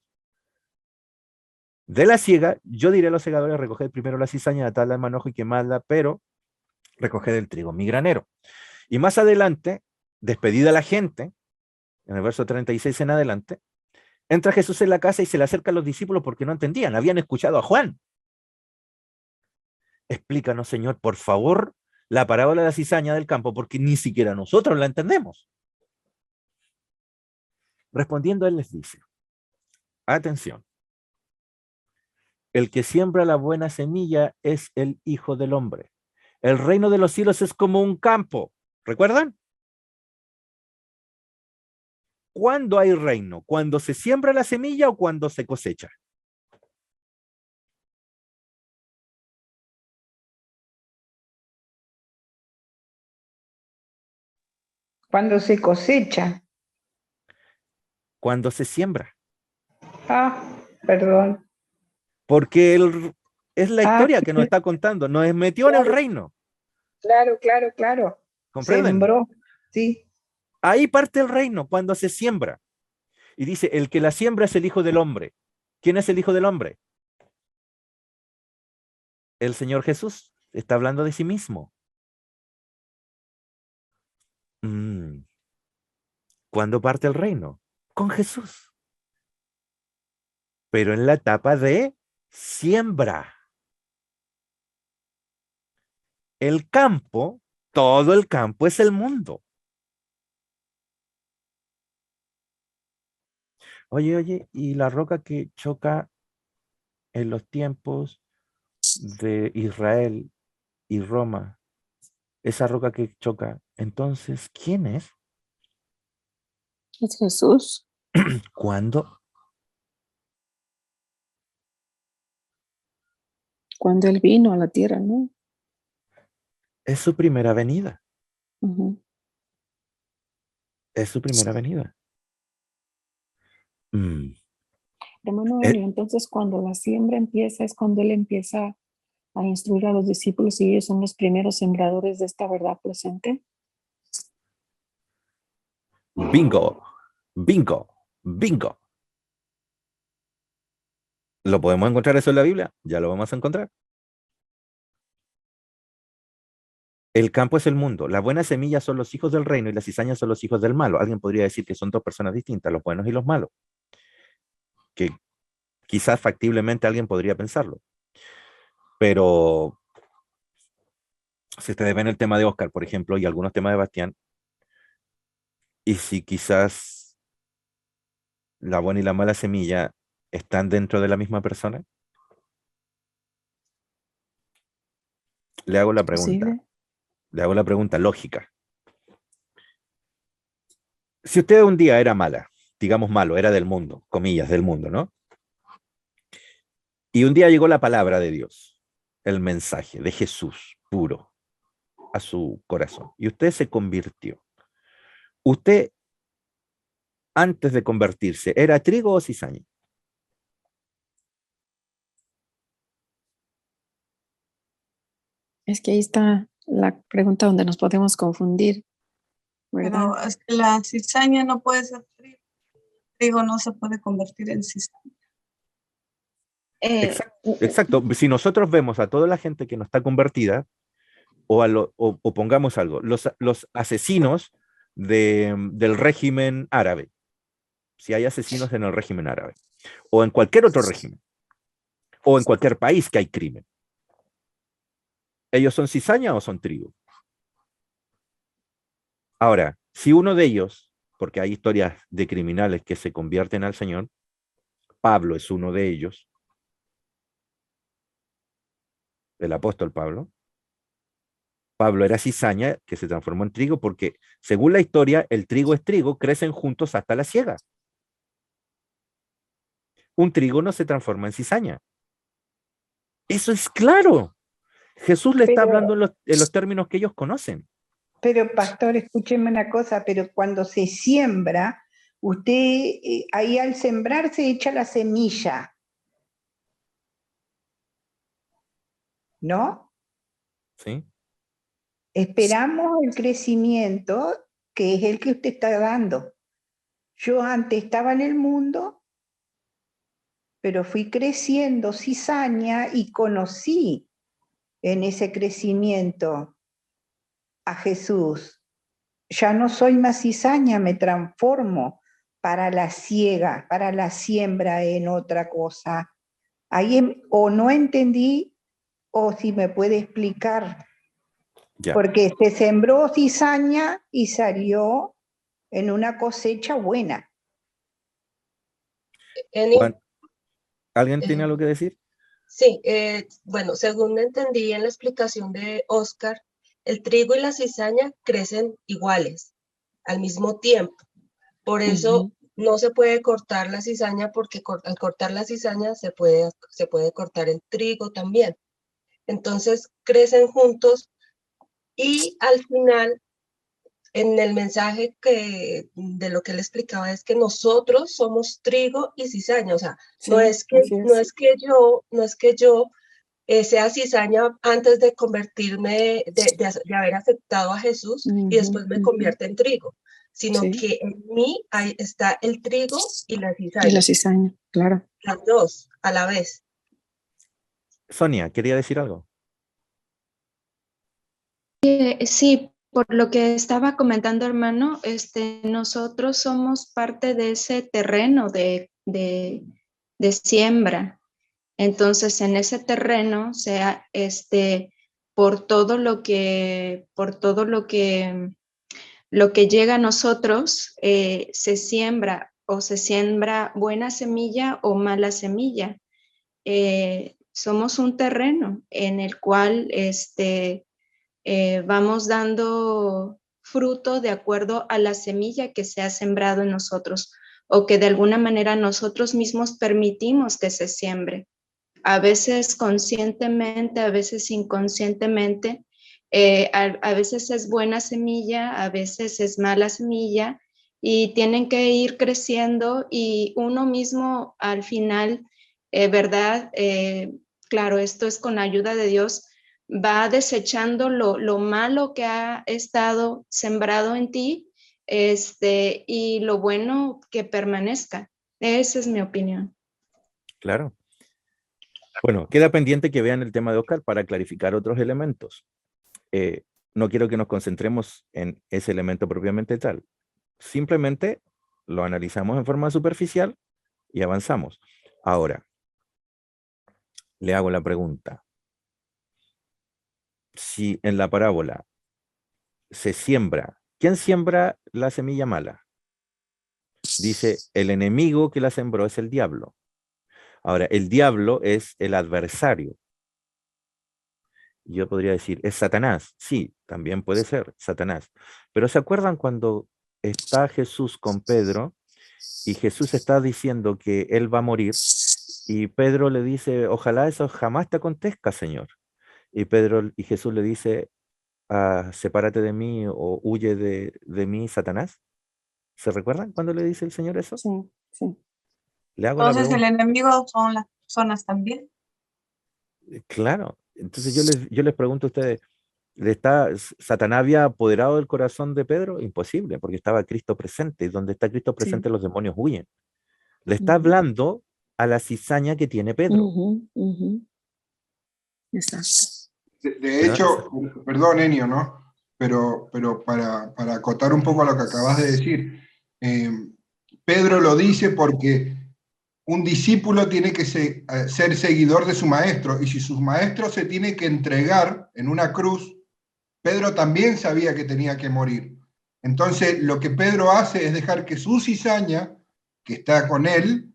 S1: De la siega, yo diré a los segadores, recoged primero la cizaña, atadla en manojo y quemadla, pero recoged el trigo en mi granero. Y más adelante, despedida la gente, en el verso 36 en adelante, entra Jesús en la casa y se le acerca a los discípulos porque no entendían, habían escuchado a Juan. Explícanos, Señor, por favor, la parábola de la cizaña del campo, porque ni siquiera nosotros la entendemos. Respondiendo, él les dice, atención, el que siembra la buena semilla es el Hijo del Hombre. El reino de los cielos es como un campo. ¿Recuerdan? ¿Cuándo hay reino? ¿Cuando se siembra la semilla o cuando se cosecha?
S8: Cuando se cosecha.
S1: Cuando se siembra.
S8: Perdón.
S1: Porque es la historia que nos
S8: Sí.
S1: está contando. Nos metió en el reino.
S8: Claro.
S1: ¿Comprenden?
S8: Sembró, sí.
S1: Ahí parte el reino, cuando se siembra. Y dice, el que la siembra es el Hijo del Hombre. ¿Quién es el Hijo del Hombre? El Señor Jesús. Está hablando de sí mismo. ¿Cuándo parte el reino? Con Jesús. Pero en la etapa de siembra. El campo, todo el campo es el mundo. Oye, y la roca que choca en los tiempos de Israel y Roma, esa roca que choca, entonces, ¿quién es?
S8: Es Jesús.
S1: ¿Cuándo?
S8: Cuando Él vino a la tierra, ¿no?
S1: Es su primera venida.
S8: Uh-huh.
S1: Es su primera venida.
S8: Hermano Elio, entonces cuando la siembra empieza es cuando Él empieza a instruir a los discípulos y ellos son los primeros sembradores de esta verdad presente.
S1: Bingo. ¿Lo podemos encontrar eso en la Biblia? Ya lo vamos a encontrar. El campo es el mundo. La buena semilla son los hijos del reino y las cizañas son los hijos del malo. Alguien podría decir que son dos personas distintas, los buenos y los malos. Que quizás factiblemente alguien podría pensarlo. Pero si ustedes ven el tema de Oscar, por ejemplo, y algunos temas de Bastián, y si quizás la buena y la mala semilla están dentro de la misma persona, le hago la pregunta.
S8: ¿Posible?
S1: Le hago la pregunta lógica. Si usted un día era mala, digamos malo, era del mundo, comillas, del mundo, ¿no? Y un día llegó la palabra de Dios, el mensaje de Jesús puro a su corazón. Y usted se convirtió. Usted, antes de convertirse, ¿era trigo o cizaña?
S8: Es que ahí está la pregunta donde nos podemos confundir, ¿verdad?
S9: Pero es que la cizaña no puede ser trigo. Trigo no se puede convertir en cizaña.
S1: Exacto. Si nosotros vemos a toda la gente que no está convertida, o pongamos algo, los asesinos del régimen árabe, si hay asesinos en el régimen árabe, o en cualquier otro régimen, o en cualquier país que hay crimen, ¿ellos son cizaña o son trigo? Ahora, si uno de ellos, porque hay historias de criminales que se convierten al Señor, Pablo es uno de ellos, el apóstol Pablo. Pablo era cizaña que se transformó en trigo porque, según la historia, el trigo es trigo, crecen juntos hasta la siega. Un trigo no se transforma en cizaña. Eso es claro. Jesús le está hablando en los términos que ellos conocen.
S11: Pero, pastor, escúcheme una cosa, pero cuando se siembra, usted ahí al sembrar se echa la semilla, ¿no?
S1: ¿Sí?
S11: Esperamos el crecimiento, que es el que usted está dando. Yo antes estaba en el mundo, pero fui creciendo cizaña y conocí en ese crecimiento a Jesús. Ya no soy más cizaña, me transformo para la siega, para la siembra en otra cosa. Ahí o no entendí, o si me puede explicar.
S1: Ya.
S11: Porque se sembró cizaña y salió en una cosecha buena.
S1: Juan, ¿alguien tiene algo que decir?
S12: Sí, bueno, según entendí en la explicación de Oscar, el trigo y la cizaña crecen iguales, al mismo tiempo. Por eso no se puede cortar la cizaña, porque al cortar la cizaña se puede cortar el trigo también. Entonces crecen juntos y al final, en el mensaje de lo que él explicaba es que nosotros somos trigo y cizaña. O sea,
S8: Sí,
S12: no es que yo sea cizaña antes de convertirme, de haber aceptado a Jesús y después me convierte en trigo, sino que en mí ahí está el trigo y la cizaña.
S8: Y la cizaña, claro.
S12: Las dos a la vez.
S1: Sonia, ¿quería decir algo?
S13: Sí, por lo que estaba comentando, hermano, nosotros somos parte de ese terreno de siembra. Entonces, en ese terreno, por todo lo que llega a nosotros, se siembra buena semilla o mala semilla. Somos un terreno en el cual vamos dando fruto de acuerdo a la semilla que se ha sembrado en nosotros, o que de alguna manera nosotros mismos permitimos que se siembre. A veces conscientemente, a veces inconscientemente, a veces es buena semilla, a veces es mala semilla, y tienen que ir creciendo, y uno mismo al final, ¿verdad? Claro, esto es con ayuda de Dios, va desechando lo malo que ha estado sembrado en ti, y lo bueno que permanezca. Esa es mi opinión.
S1: Claro. Bueno, queda pendiente que vean el tema de Oscar para clarificar otros elementos. No quiero que nos concentremos en ese elemento propiamente tal. Simplemente lo analizamos en forma superficial y avanzamos. Ahora, le hago la pregunta. Si en la parábola se siembra, ¿quién siembra la semilla mala? Dice, el enemigo que la sembró es el diablo. Ahora, el diablo es el adversario. Yo podría decir, ¿es Satanás? Sí, también puede ser Satanás. Pero ¿se acuerdan cuando está Jesús con Pedro y Jesús está diciendo que él va a morir y Pedro le dice, ojalá eso jamás te acontezca, Señor? Y Jesús le dice, sepárate de mí o huye de mí, Satanás. ¿Se recuerdan cuando le dice el Señor eso?
S8: Sí, sí.
S1: Le hago la
S9: Entonces el
S1: pregunta.
S9: enemigo son las personas también.
S1: Claro. Entonces yo les pregunto a ustedes, Satanás había apoderado del corazón de Pedro, imposible, porque estaba Cristo presente, y donde está Cristo presente los demonios huyen. Le está hablando a la cizaña que tiene Pedro.
S8: Exacto.
S7: De hecho, perdón, Enio, ¿no? Pero para acotar un poco a lo que acabas de decir, Pedro lo dice porque un discípulo tiene que ser seguidor de su maestro, y si su maestro se tiene que entregar en una cruz, Pedro también sabía que tenía que morir. Entonces, lo que Pedro hace es dejar que su cizaña, que está con él,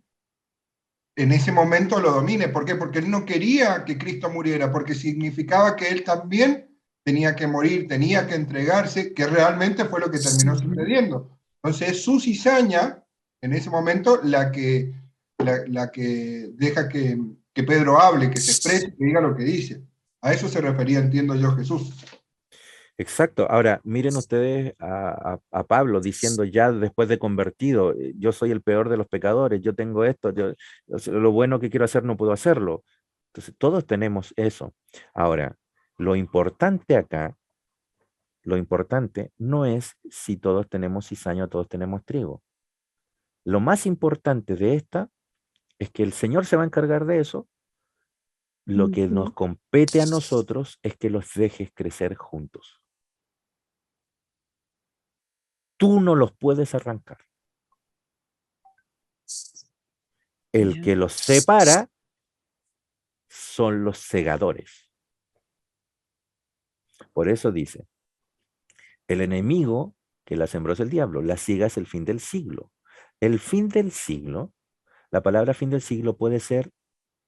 S7: en ese momento lo domine. ¿Por qué? Porque él no quería que Cristo muriera, porque significaba que él también tenía que morir, tenía que entregarse, que realmente fue lo que terminó sucediendo. Entonces es su cizaña, en ese momento, la que deja que Pedro hable, que se exprese, que diga lo que dice. A eso se refería, entiendo yo, Jesús.
S1: Exacto. Ahora, miren ustedes a Pablo diciendo ya después de convertido, yo soy el peor de los pecadores, yo tengo esto, lo bueno que quiero hacer no puedo hacerlo. Entonces, todos tenemos eso. Ahora, lo importante acá, lo importante no es si todos tenemos cizaña o todos tenemos trigo. Lo más importante de esta es que el Señor se va a encargar de eso. Lo que nos compete a nosotros es que los dejes crecer juntos. Tú no los puedes arrancar. El que los separa son los segadores. Por eso dice, el enemigo que la sembró es el diablo, la siega es el fin del siglo. El fin del siglo, la palabra fin del siglo puede ser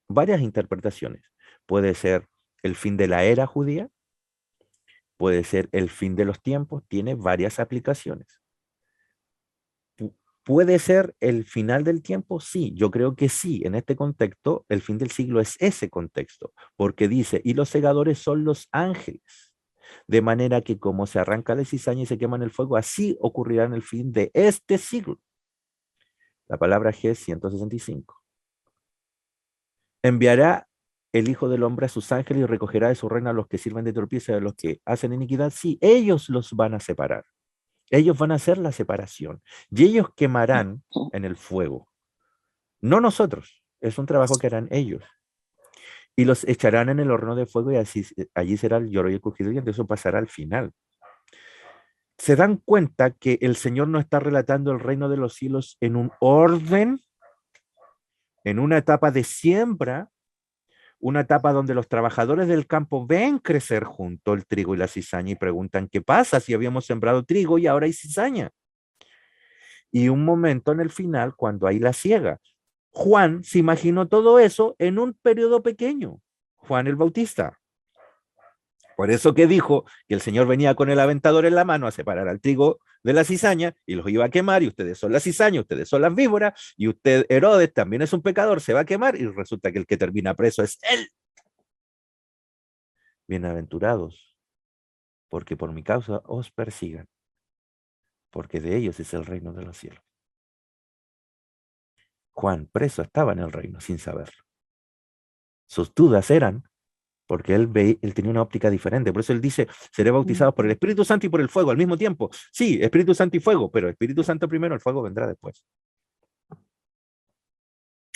S1: varias interpretaciones. Puede ser el fin de la era judía, puede ser el fin de los tiempos, tiene varias aplicaciones. ¿Puede ser el final del tiempo? Sí, yo creo que sí. En este contexto, el fin del siglo es ese contexto, porque dice, y los segadores son los ángeles, de manera que como se arranca la cizaña y se quema en el fuego, así ocurrirá en el fin de este siglo. La palabra G es 165. Enviará el Hijo del Hombre a sus ángeles y recogerá de su reino a los que sirven de tropiezo y a los que hacen iniquidad. Sí, ellos los van a separar. Ellos van a hacer la separación y ellos quemarán en el fuego. No nosotros, es un trabajo que harán ellos. Y los echarán en el horno de fuego y así, allí será el lloro y el crujido de dientes. Eso pasará al final. ¿Se dan cuenta que el Señor no está relatando el reino de los cielos en un orden, en una etapa de siembra, una etapa donde los trabajadores del campo ven crecer junto el trigo y la cizaña y preguntan, ¿qué pasa si habíamos sembrado trigo y ahora hay cizaña? Y un momento en el final cuando hay la siega. Juan se imaginó todo eso en un periodo pequeño. Juan el Bautista. Por eso que dijo que el Señor venía con el aventador en la mano a separar al trigo de la cizaña y los iba a quemar, y ustedes son la cizaña, ustedes son las víboras, y usted, Herodes, también es un pecador, se va a quemar, y resulta que el que termina preso es él. Bienaventurados, porque por mi causa os persigan, porque de ellos es el reino de los cielos. Juan, preso, estaba en el reino sin saberlo. Sus dudas eran porque él tenía una óptica diferente. Por eso él dice, seré bautizado por el Espíritu Santo y por el fuego al mismo tiempo. Sí, Espíritu Santo y fuego, pero Espíritu Santo primero, el fuego vendrá después.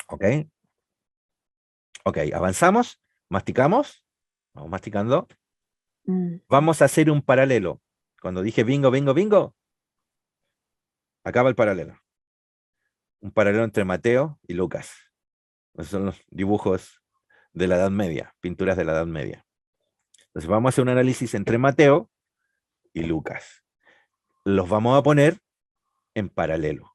S1: ¿Ok? Ok, avanzamos, masticamos, vamos masticando. Vamos a hacer un paralelo. Cuando dije bingo, bingo, bingo, acaba el paralelo. Un paralelo entre Mateo y Lucas. Esos son los dibujos de la Edad Media, pinturas de la Edad Media. Entonces vamos a hacer un análisis entre Mateo y Lucas. Los vamos a poner en paralelo.